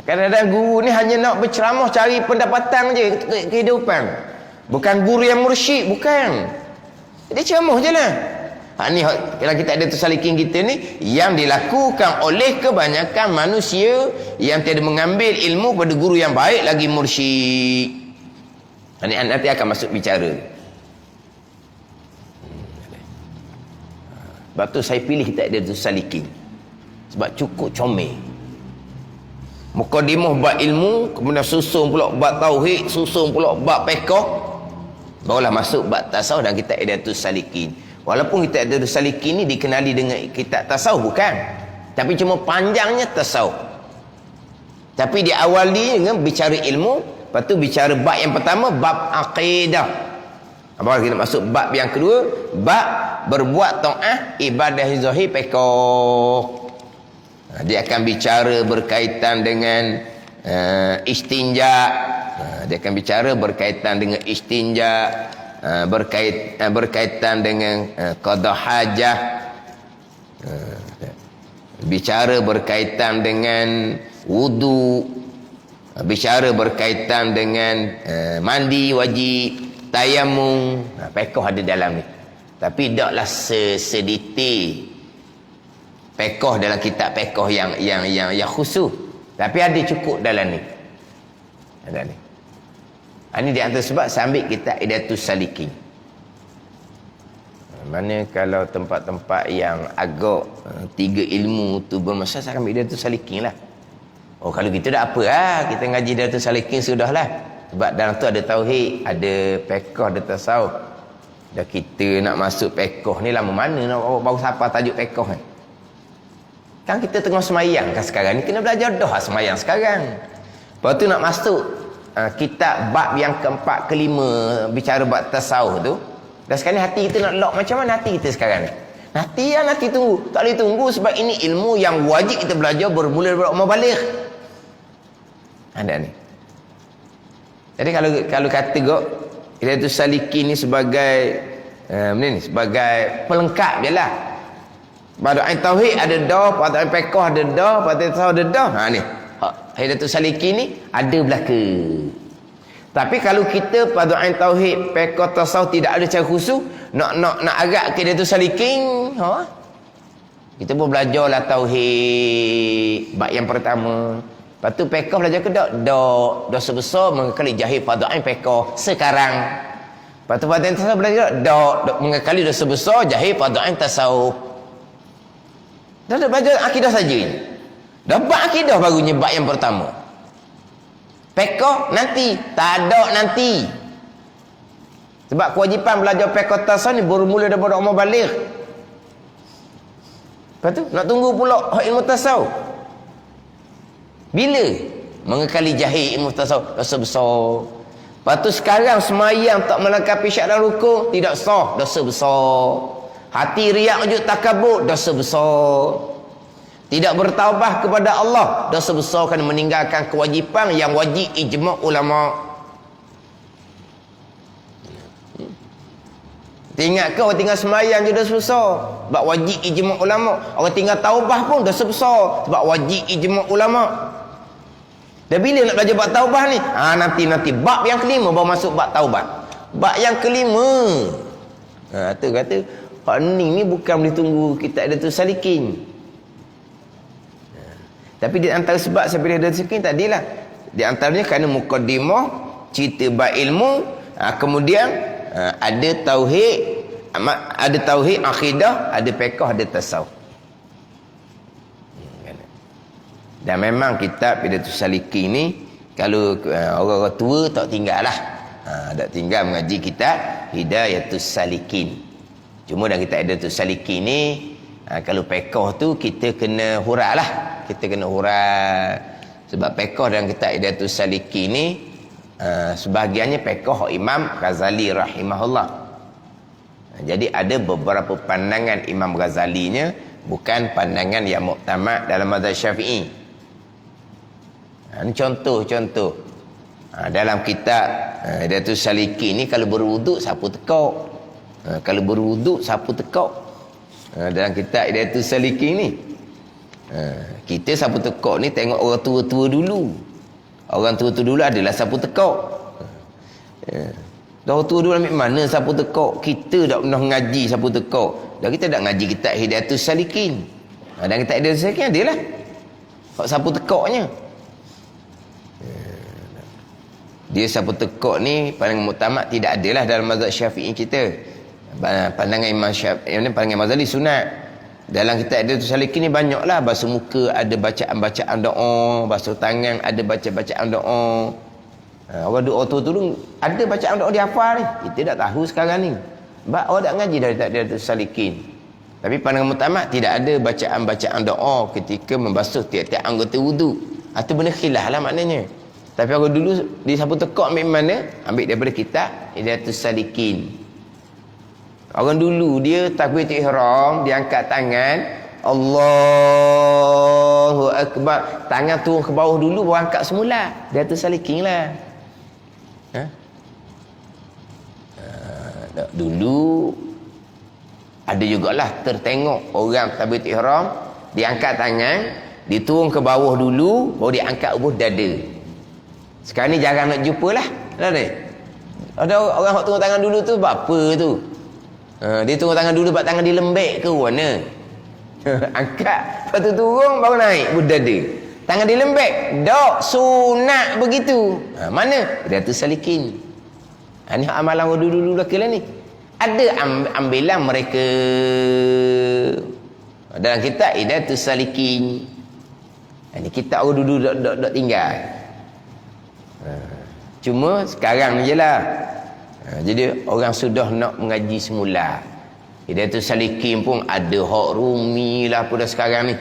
Kadang-kadang guru ni hanya nak berceramah cari pendapatan je kehidupan. Bukan guru yang mursyid, bukan. Dia ceramah je lah. Ni kalau kita ada tersalikin kita ni yang dilakukan oleh kebanyakan manusia yang tiada mengambil ilmu pada guru yang baik lagi mursyid. Ini nanti akan masuk bicara. Sebab tu saya pilih tak ada tersalikin. Sebab cukup comel. Mukadimah bab ilmu, kemudian susun pula bab tauhid, susun pula bab fiqh, barulah masuk bab tasawuf dan kita Idatus Salikin. Walaupun kita Idatus Salikin ni dikenali dengan kitab tasawuf bukan, tapi cuma panjangnya tasawuf. Tapi diawali dengan bicara ilmu, lepas tu bicara bab yang pertama bab akidah. Baru kita masuk bab yang kedua, bab berbuat taat ibadah zahir fiqh. Dia akan bicara berkaitan dengan istinja. Dia akan bicara berkaitan dengan istinja, berkaitan dengan qada hajah, bicara berkaitan dengan wudu, bicara berkaitan dengan mandi wajib, tayamum. Fiqh ada dalam ni. Tapi taklah sedetail fiqh dalam kitab fiqh yang khusus. Tapi ada cukup dalam ni. Ada ni. Ini di antara sebab saya ambil kitab Idatus Salikin. Mana kalau tempat-tempat yang agak tiga ilmu tu bermasalah, saya ambil Idatus Salikin lah. Oh, kalau kita dah apa lah, kita ngaji Idatus Salikin sudahlah. Sebab dalam tu ada tauhid, ada fiqh, ada tasawuf. Dah kita nak masuk fiqh ni lama mana nak baru siapa tajuk fiqh ni. Kan kita tengah semayang kan sekarang ni, kena belajar dah semayang sekarang. Lepas tu nak masuk kitab bab yang keempat kelima bicara bab tasawuf tu. Dan sekarang ni hati kita nak lock macam mana hati kita sekarang ni? Nanti tunggu. Tak boleh tunggu sebab ini ilmu yang wajib kita belajar bermula daripada umur baligh. Ada ni. Jadi kalau kata gok Idatus Salikin ni sebagai sebagai pelengkap je lah. Pada ain tauhid ada dah, pada ain fiqh ada dah, pada tasawuf ada dah. Ni. Idatus Salikin ni ada belaka. Tapi kalau kita pada ain tauhid, fiqh, tasawuf tidak ada cara khusus, nak agak ke Idatus Salikin, kita pun belajarlah tauhid bab yang pertama. Lepas tu fiqh belajar ke dak? Dosa besar mengekali jahil pada ain fiqh sekarang. Lepas tu pada ain tasawuf belajar dak mengekali dosa besar jahil pada ain tasawuf. Dah belajar akidah saja ni. Dah bab akidah barunya bab yang pertama. Fiqh nanti, tak ada nanti. Sebab kewajipan belajar fiqh tasawuf ni bermula daripada umur baligh. Lepas tu nak tunggu pula hak ilmu tasawuf. Bila mengekali jahil ilmu tasawuf dosa besar. Lepas tu sekarang semayang tak melengkapi syarat dan rukun tidak sah, dosa besar. Hati riak wujud takabur, dosa besar. Tidak bertaubah kepada Allah, dosa besar kerana meninggalkan kewajipan yang wajib ijma' ulama. Ingat ke orang tinggal semayang je dosa besar sebab wajib ijma' ulama. Orang tinggal taubah pun dosa besar sebab wajib ijma' ulama. Dan bila nak belajar bab taubah ni? Nanti bab yang kelima baru masuk bab taubat. Bab yang kelima. Tu kata hak ni bukan boleh tunggu kita ada tu salikin. Tapi di antara sebab saya pilih ada salikin tadilah. Di antaranya kerana muqaddimah, cerita bab ilmu, kemudian ada tauhid, akidah, ada fiqh, ada tasawuf. Dan memang kitab Hidayatus Salikin ni kalau orang-orang tua tak tinggal lah. Tak tinggal mengaji kitab Hidayatus Salikin. Cuma dalam kitab Hidayatus Salikin ni kalau fiqh tu kita kena hurat lah. Kita kena hurat. Sebab fiqh dalam kitab Hidayatus Salikin ni sebahagiannya fiqh Imam Ghazali rahimahullah. Jadi ada beberapa pandangan Imam Ghazalinya bukan pandangan yang muktamad dalam mazhab Syafi'i. Ini contoh-contoh. Dalam kitab Hidayatus Salikin ni kalau berwuduk sapu tekak. Kalau berwuduk sapu tekak. Dalam kitab Hidayatus Salikin ni kita sapu tekak ni tengok orang tua-tua dulu. Orang tua-tua dulu adalah sapu tekak. Orang tua dulu ambil mana sapu tekak? Kita tak pernah ngaji sapu tekak. Dan kita tak ngaji kitab Hidayatus Salikin. Dan kitab Hidayatus Salikin adalah sapu tekaknya. Dia sapu tekak ni pandangan muktamad tidak adalah dalam mazhab Syafi'i kita. Pandangan Imam Syafi'i ni pandangan mazhab sunat. Dalam kitab Hidayatus Salikin ni banyaklah basuh muka ada bacaan-bacaan doa, basuh tangan ada bacaan doa. Orang doa tu dulu ada bacaan doa dihafal ni. Kita tak tahu sekarang ni. Sebab orang tak ngaji dari kitab Hidayatus Salikin. Tapi pandangan muktamad tidak ada bacaan-bacaan doa ketika membasuh tiap-tiap anggota wudu. Itu benda khilaf lah maknanya. Tapi aku dulu di sapu tekak ambil mana? Ambil daripada kitab Hidayatus Salikin. Orang dulu dia takbiratul ihram, dia angkat tangan, Allahu Akbar. Tangan turun ke bawah dulu baru angkat semula. Hidayatus Salikin lah. Dulu ada jugalah tertengok orang takbiratul ihram, dia angkat tangan, dia turun ke bawah dulu baru dia angkat ubah dada. Sekarang ni jarang nak jumpa lah. Ada orang yang turun tangan dulu tu apa tu? Dia turun tangan dulu sebab tangan dia lembek ke mana? Angkat, lepas tu turun baru naik berdada. Tangan dia lembek. Tak, sunat begitu. Mana? Hidayatus Salikin. Ini amalan orang dulu-dulu belakang ni. Ada ambilan mereka dalam kitab Hidayatus Salikin. Ini kitab orang dulu dok tinggal. Cuma sekarang je lah. Jadi orang sudah nak mengaji semula. Hidayatus Salikin pun ada hak rumi lah pada sekarang ni.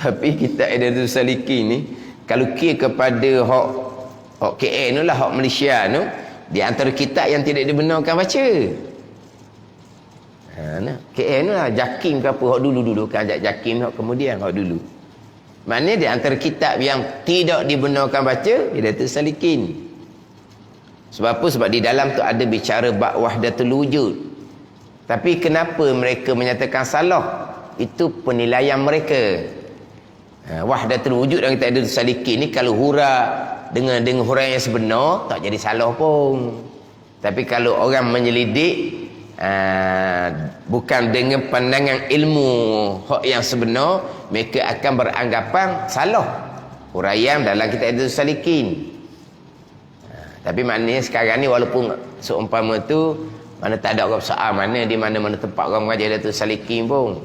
Tapi kitab Hidayatus Salikin ni kalau kira kepada hak KL ni lah, hak Malaysia tu, di antara kitab yang tidak dibenarkan baca. KL ni lah Jakim ke apa, hak dulu-dulu kan Jakim, hak kemudian hak dulu. Maknanya di antara kitab yang tidak dibenarkan baca Hidayatus Salikin. Sebab apa? Sebab di dalam tu ada bicara bab wahdatul wujud. Tapi kenapa mereka menyatakan salah? Itu penilaian mereka. Wahdatul wujud dalam kitab Hidayatus Salikin ni kalau huraian dengan huraian yang sebenar tak jadi salah pun. Tapi kalau orang menyelidik bukan dengan pandangan ilmu hak yang sebenar, mereka akan beranggapan salah huraian dalam kitab Hidayatus Salikin. Tapi maknanya sekarang ni walaupun seumpama tu mana tak ada orang soal mana di mana-mana tempat orang mengajar Hidayatus Salikin pun,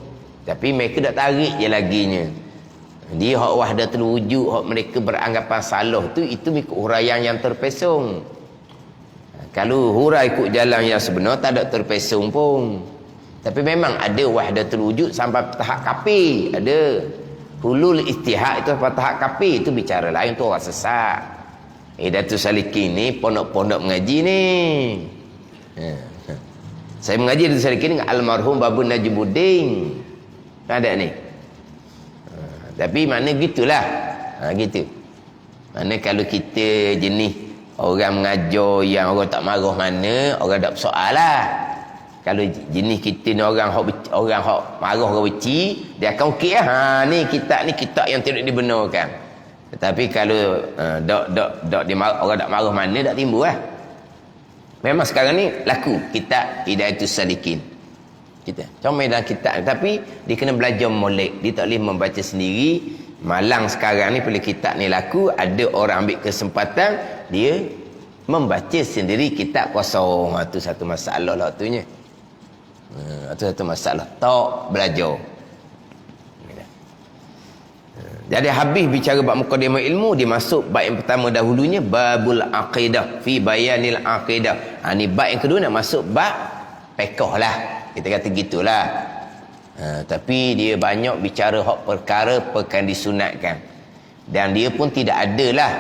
tapi mereka dah tarik je laginya. Dia hak wahdatul wujud, hak mereka beranggapan salah tu, itu ikut huraian yang terpesong. Kalau hurai ikut jalan yang sebenar, tak ada terpesong pun. Tapi memang ada wahdatul wujud sampai tahap kafir, ada. Hulul istihad itu sampai tahap kafir, itu bicara lain, tu orang sesat. Datuk Salikin ni pondok-pondok mengaji ni. Saya mengaji Datuk Salikin dengan almarhum Babu Najmuddin. Ada ni. Tapi mana gitulah. Gitu. Mana kalau kita jenis orang mengajar yang orang tak marah mana, orang tak bersoal lah. Kalau jenis kita ni orang hak marah, orang benci, dia akan okey lah. Ni kitab yang tidak dibenarkan. Tetapi kalau orang tak marah mana, tak timbul lah. Memang sekarang ni laku kitab Hidayatus Salikin. Kita comel dalam kitab, tapi dia kena belajar molek, dia tak boleh membaca sendiri. Malang sekarang ni bila kitab ni laku, ada orang ambil kesempatan dia membaca sendiri kitab kosong. Itu satu masalah lah tunya. Itu satu masalah, tak belajar. Jadi habis bicara bab mukadimah ilmu, dia masuk bab yang pertama dahulunya, babul aqidah fi bayanil aqidah. Ni bab yang kedua nak masuk bab fiqh lah. Kita kata gitulah. Tapi dia banyak bicara hak perkara disunatkan. Dan dia pun tidak adalah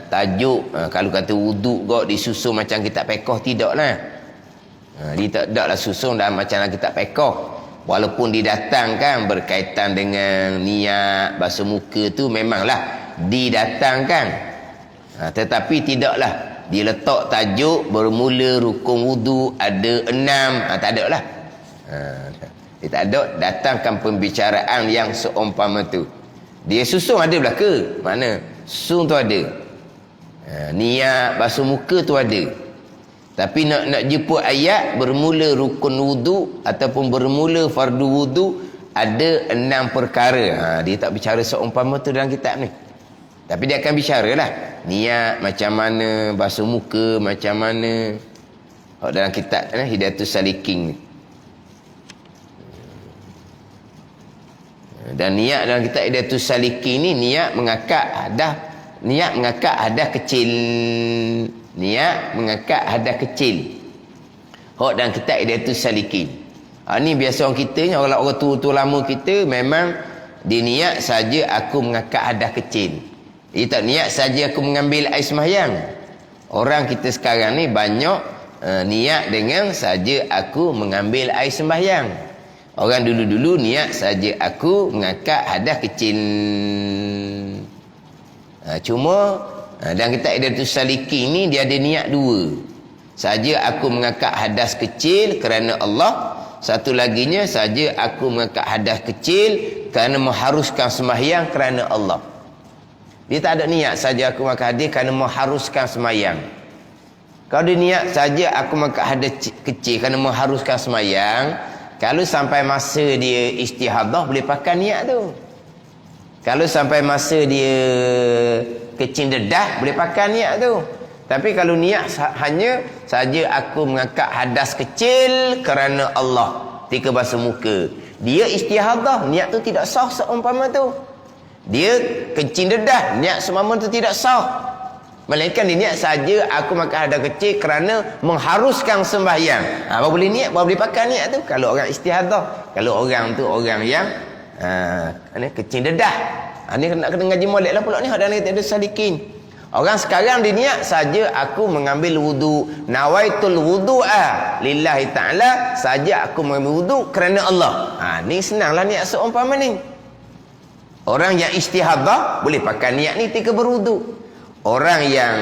tajuk kalau kata wuduk kok disusun macam kitab fiqh, tidaklah. Dia tak adaklah susun dalam macam kitab fiqh. Walaupun didatangkan berkaitan dengan niat, basuh muka tu memanglah didatangkan. Tetapi tidaklah dia letak tajuk bermula rukun wudu ada 6. Tak ada lah. Dia tak ada datangkan pembicaraan yang seumpama tu. Dia susun ada belaka. Mana? Susun tu ada. Niat basuh muka tu ada. Tapi nak jemput ayat bermula rukun wudu ataupun bermula fardu wudu ada 6 perkara. Dia tak bicara seumpama tu dalam kitab ni. Tapi dia akan bicaralah niat macam mana, basuh muka macam mana. Dalam kitab Hidayatus Salikin ni. Dan niat dalam kitab Hidayatus Salikin ni, niat mengangkat hadas kecil. Niat mengangkat hadas kecil. Dalam kitab Hidayatus Salikin. Ni biasa orang kita ni, orang tua lama kita memang diniat saja aku mengangkat hadas kecil. Dia tak niat saja aku mengambil air sembahyang. Orang kita sekarang ni banyak niat dengan saja aku mengambil air sembahyang. Orang dulu-dulu niat saja aku mengangkat hadas kecil. Cuma dan kita Hidayatus Salikin ni dia ada niat 2. Saja aku mengangkat hadas kecil kerana Allah. Satu laginya saja aku mengangkat hadas kecil kerana mengharuskan sembahyang kerana Allah. Dia tak ada niat saja aku mengangkat hadas kerana mengharuskan sembahyang. Kalau dia niat saja aku mengangkat hadas kecil kerana mengharuskan sembahyang, kalau sampai masa dia istihadah boleh pakai niat tu. Kalau sampai masa dia kecil dedah boleh pakai niat tu. Tapi kalau niat hanya saja aku mengangkat hadas kecil kerana Allah ketika basuh muka, dia istihadah, niat tu tidak sah seumpama tu. Dia kencing dedah, niat seumpama tu tidak sah. Melainkan dia niat saja aku mengangkat hadas kecil kerana mengharuskan sembahyang. Baru boleh niat, baru boleh pakai niat tu kalau orang istihadah. Kalau orang tu orang yang kencing dedah. Ni nak kena ngaji molek lah pula ni. Ada Hidayatus Salikin. Orang sekarang dia niat saja aku mengambil wudu. Nawaitul wudu'a lillahi ta'ala. Saja aku mengambil wudu kerana Allah. Ni senanglah niat seumpama ni. Orang yang istihadah boleh pakai niat ni ketika berwudu. Orang yang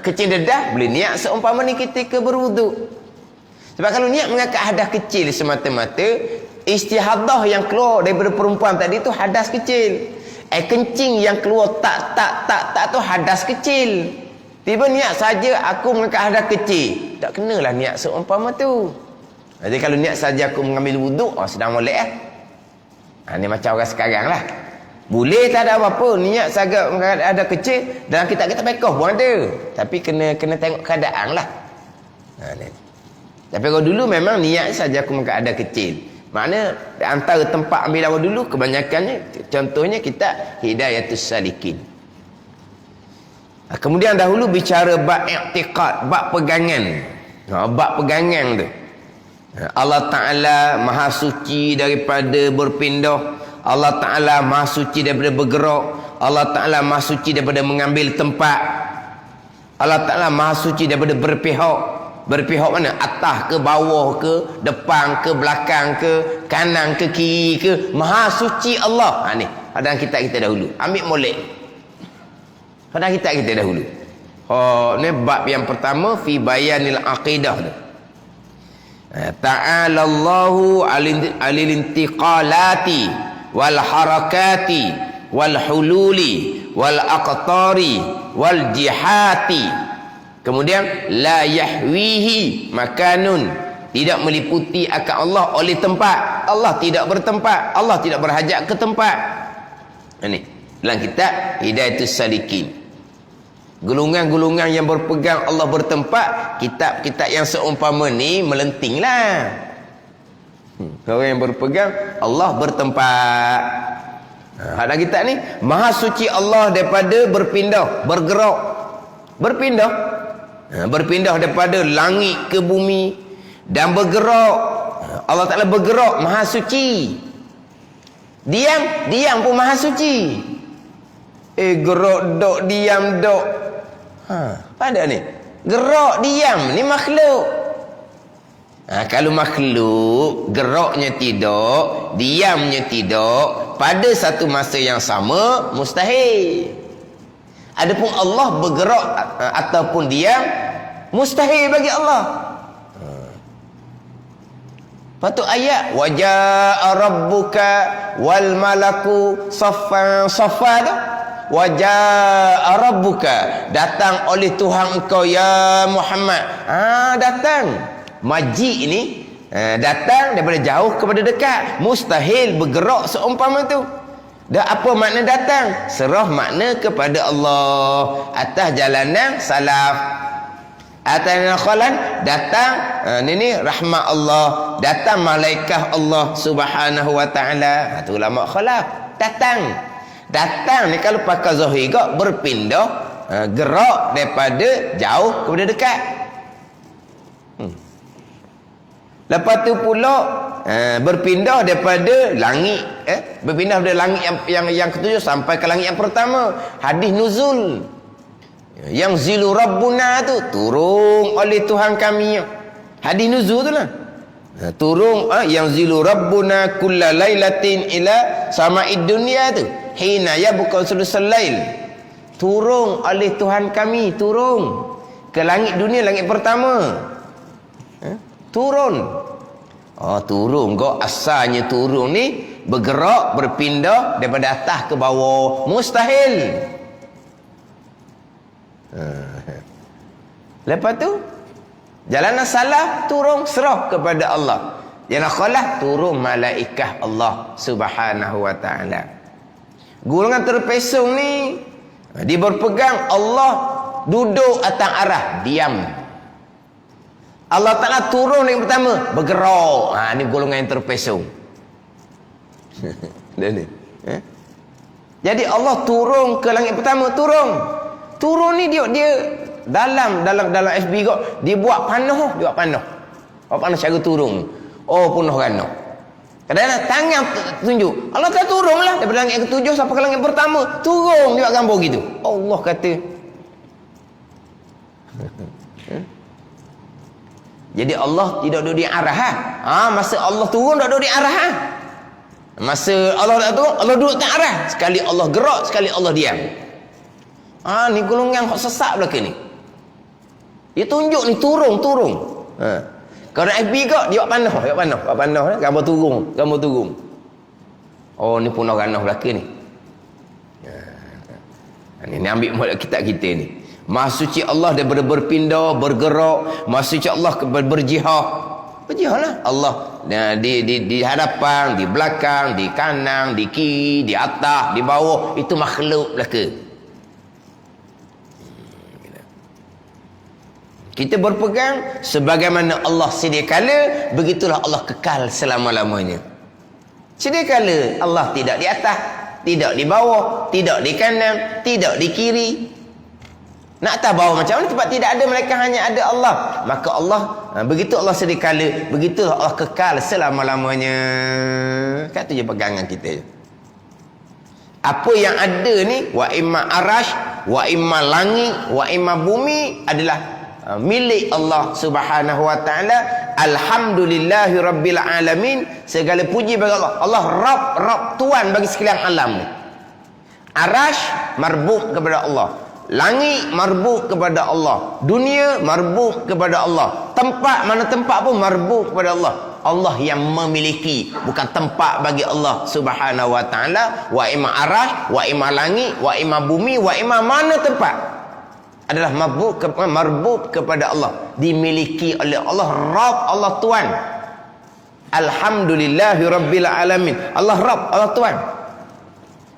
kecil dedah boleh niat seumpama ni ketika berwudu. Sebab kalau niat mengangkat hadas kecil semata-mata, istihadah yang keluar daripada perempuan tadi tu hadas kecil. Kencing yang keluar tak tu hadas kecil. Tiba niat saja aku mengangkat hadas kecil, tak kenalah niat seumpama tu. Jadi kalau niat saja aku mengambil wuduk, sedang molek lah. Ni macam orang sekarang lah. Boleh tak ada apa-apa, niat saja mengangkat hadas kecil. Dalam kitab-kitab fiqh pun ada. Tapi kena tengok keadaan lah. Tapi kalau dulu memang niat saja aku mengangkat hadas kecil. Makna antara tempat ambil awal dulu kebanyakannya, contohnya kita Hidayatus Salikin. Kemudian dahulu bicara bab i'tiqad, bab pegangan. Bab pegangan tu. Allah Ta'ala maha suci daripada berpindah. Allah Ta'ala maha suci daripada bergerak. Allah Ta'ala maha suci daripada mengambil tempat. Allah Ta'ala maha suci daripada berpihak. Berpihak mana? Atas ke bawah ke, depan ke belakang ke, kanan ke kiri ke. Maha suci Allah. Ni hadang kitab kita dahulu. Ambil molek. Hadang kitab kita dahulu. Ni bab yang pertama fi bayanil aqidah tu. Ta'ala Allahu alil intiqalati wal harakati wal hululi wal aqtari wal jihati. Kemudian la yahwihi makanun, tidak meliputi akan Allah oleh tempat. Allah tidak bertempat, Allah tidak berhajat ke tempat. Ini dalam kitab Hidayatus Salikin. Golongan-golongan yang berpegang Allah bertempat, kitab-kitab yang seumpama ni melentinglah. Orang yang berpegang Allah bertempat. Ada kitab ni, maha suci Allah daripada berpindah, bergerak. Berpindah daripada langit ke bumi dan bergerak. Allah Ta'ala bergerak, maha suci. Diam pun maha suci. Gerak dok, diam dok. Pada ni gerak diam ni makhluk. Kalau makhluk geraknya tidak, diamnya tidak, pada satu masa yang sama, mustahil. Adapun Allah bergerak ataupun diam, mustahil bagi Allah. Patut ayat wajaa rabbuka wal malaku saffan saffa tu. Wajaa rabbuka, datang oleh Tuhan engkau ya Muhammad. Datang. Maji ini datang daripada jauh kepada dekat. Mustahil bergerak seumpama tu. Dan apa makna datang? Serah makna kepada Allah atas jalanan salaf. Atana khalan, datang ni rahmat Allah, datang malaikat Allah Subhanahu wa taala. Tu ulama khalaf. Datang ni kalau pakai zahir gak berpindah, gerak daripada jauh kepada dekat. Lepas tu pula berpindah daripada langit, berpindah daripada langit yang ketujuh sampai ke langit yang pertama. Hadis nuzul. Yang zilu rabbuna tu turun oleh Tuhan kami. Hadis nuzul tu lah. Turun yang zilu rabbuna kulla lailatin ila sama'id dunya tu. Hina yabqa sulusul lail. Turun oleh Tuhan kami, turun ke langit dunia, langit pertama. Turun. Turun kok asalnya turun ni bergerak, berpindah daripada atas ke bawah, mustahil. Lepas tu jalanan salah turun serah kepada Allah. Jalanan khalah turun malaikat Allah Subhanahu wa taala. Golongan terpesong ni dia berpegang Allah duduk atas arah diam. Allah Ta'ala turun yang pertama bergerak. Ni golongan yang terpesong. Jadi Allah turun ke langit pertama, turun ni dia dalam FB kok dia buat panah, cara turun. Punah ganah. Kadang-kadang tangan tunjuk. Allah Ta'ala turunlah daripada langit ketujuh sampai ke langit pertama. Turun dia buat gambar gitu. Allah kata. Jadi Allah tidak duduk di arah. Masa Allah turun tak duduk di arah. Masa Allah tak turun, Allah duduk di arah. Sekali Allah gerak, sekali Allah diam. Ni golongan kok sesat belaka ni. Dia tunjuk ni turun. Kalau FB kok dia buat panah, gambar turun. Ni punah ganah belaka ni. Ni ambil kitab kita ni. Maha suci Allah daripada berpindah, bergerak. Maha suci Allah berjihad. Berjihadlah Allah. Di hadapan, di belakang, di kanan, di kiri, di atas, di bawah. Itu makhluk belaka. Kita berpegang sebagaimana Allah sedia kala, begitulah Allah kekal selama-lamanya. Sedia kala Allah tidak di atas, tidak di bawah, tidak di kanan, tidak di kiri. Nak tahu bawah macam mana? Tempat tidak ada, mereka hanya ada Allah. Maka Allah, begitu Allah sedia kala, begitulah Allah kekal selama-lamanya. Kata je pegangan kita je. Apa yang ada ni, wa imma arash, wa imma langit, wa imma bumi adalah milik Allah Subhanahu wa taala. Alhamdulillahi rabbil alamin. Segala puji bagi Allah. Allah Rabb Tuan bagi sekalian alam ni. Arash marbuk kepada Allah. Langit marbuk kepada Allah. Dunia marbuk kepada Allah. Tempat mana tempat pun marbuk kepada Allah. Allah yang memiliki, bukan tempat bagi Allah Subhanahu wa taala. Wa imma arash, wa imma langit, wa imma bumi, wa imma mana tempat adalah marbuk kepada Allah, dimiliki oleh Allah. Rabb, Allah Tuan. Alhamdulillahi rabbil alamin. Allah Rabb, Allah Tuan.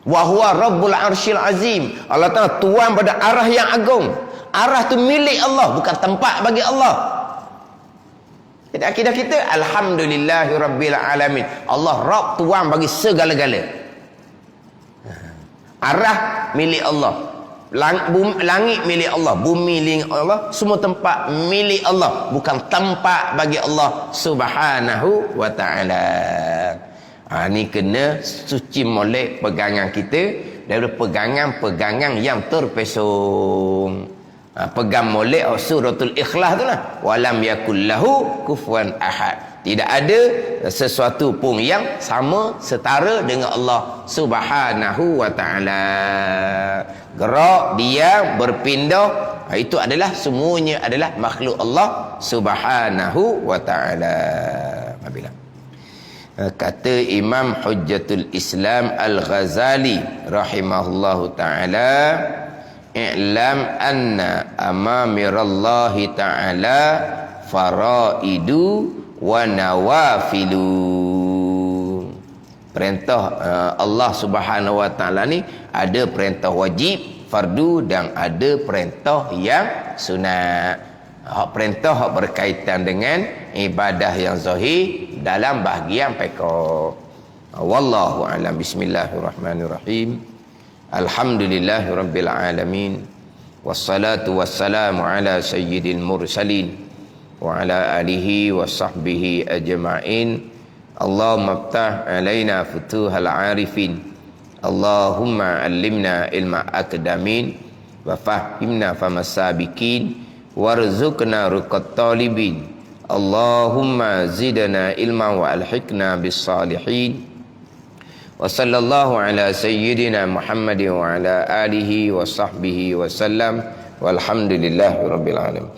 Wa huwa rabbul arsyil azim. Allah Taala Tuan pada arah yang agung. Arah tu milik Allah, bukan tempat bagi Allah. Jadi akidah kita, alhamdulillahi rabbil alamin. Allah Rabb Tuan bagi segala-gala. Arah milik Allah. Langit milik Allah, bumi milik Allah, semua tempat milik Allah, bukan tempat bagi Allah Subhanahu wa taala. Ni kena suci molek pegangan kita daripada pegangan-pegangan yang terpesong. Pegang molek suratul Ikhlas tu lah. Walam yakul lahu kufuwan ahad. Tidak ada sesuatu pun yang sama setara dengan Allah Subhanahu wa taala. Gerak, diam, berpindah, itu adalah semuanya adalah makhluk Allah Subhanahu wa taala. Apabila kata Imam Hujjatul Islam Al-Ghazali rahimahullahu taala, i'lam anna amamirallahi ta'ala faraidu wa nawafilu. Perintah Allah Subhanahu wa taala ni ada perintah wajib, fardu, dan ada perintah yang sunat. Hak perintah hak berkaitan dengan ibadah yang zahir dalam bahagian fiqh. Wallahu a'lam. Bismillahirrahmanirrahim. Alhamdulillahirabbil alamin. Wassalatu wassalamu ala sayyidil mursalin wa ala alihi wa sahbihi ajma'in. Allahumma iftah alaina futuhal arifin. Allahumma allimna ilma akdamin wa fahimna famasabikin warzuqna ruqat talibin. Allahumma zidna ilma wa alhiqna bis salihin. Wa sallallahu ala sayyidina Muhammadin wa ala alihi wa sahbihi wa sallam. Walhamdulillahi rabbil alamin.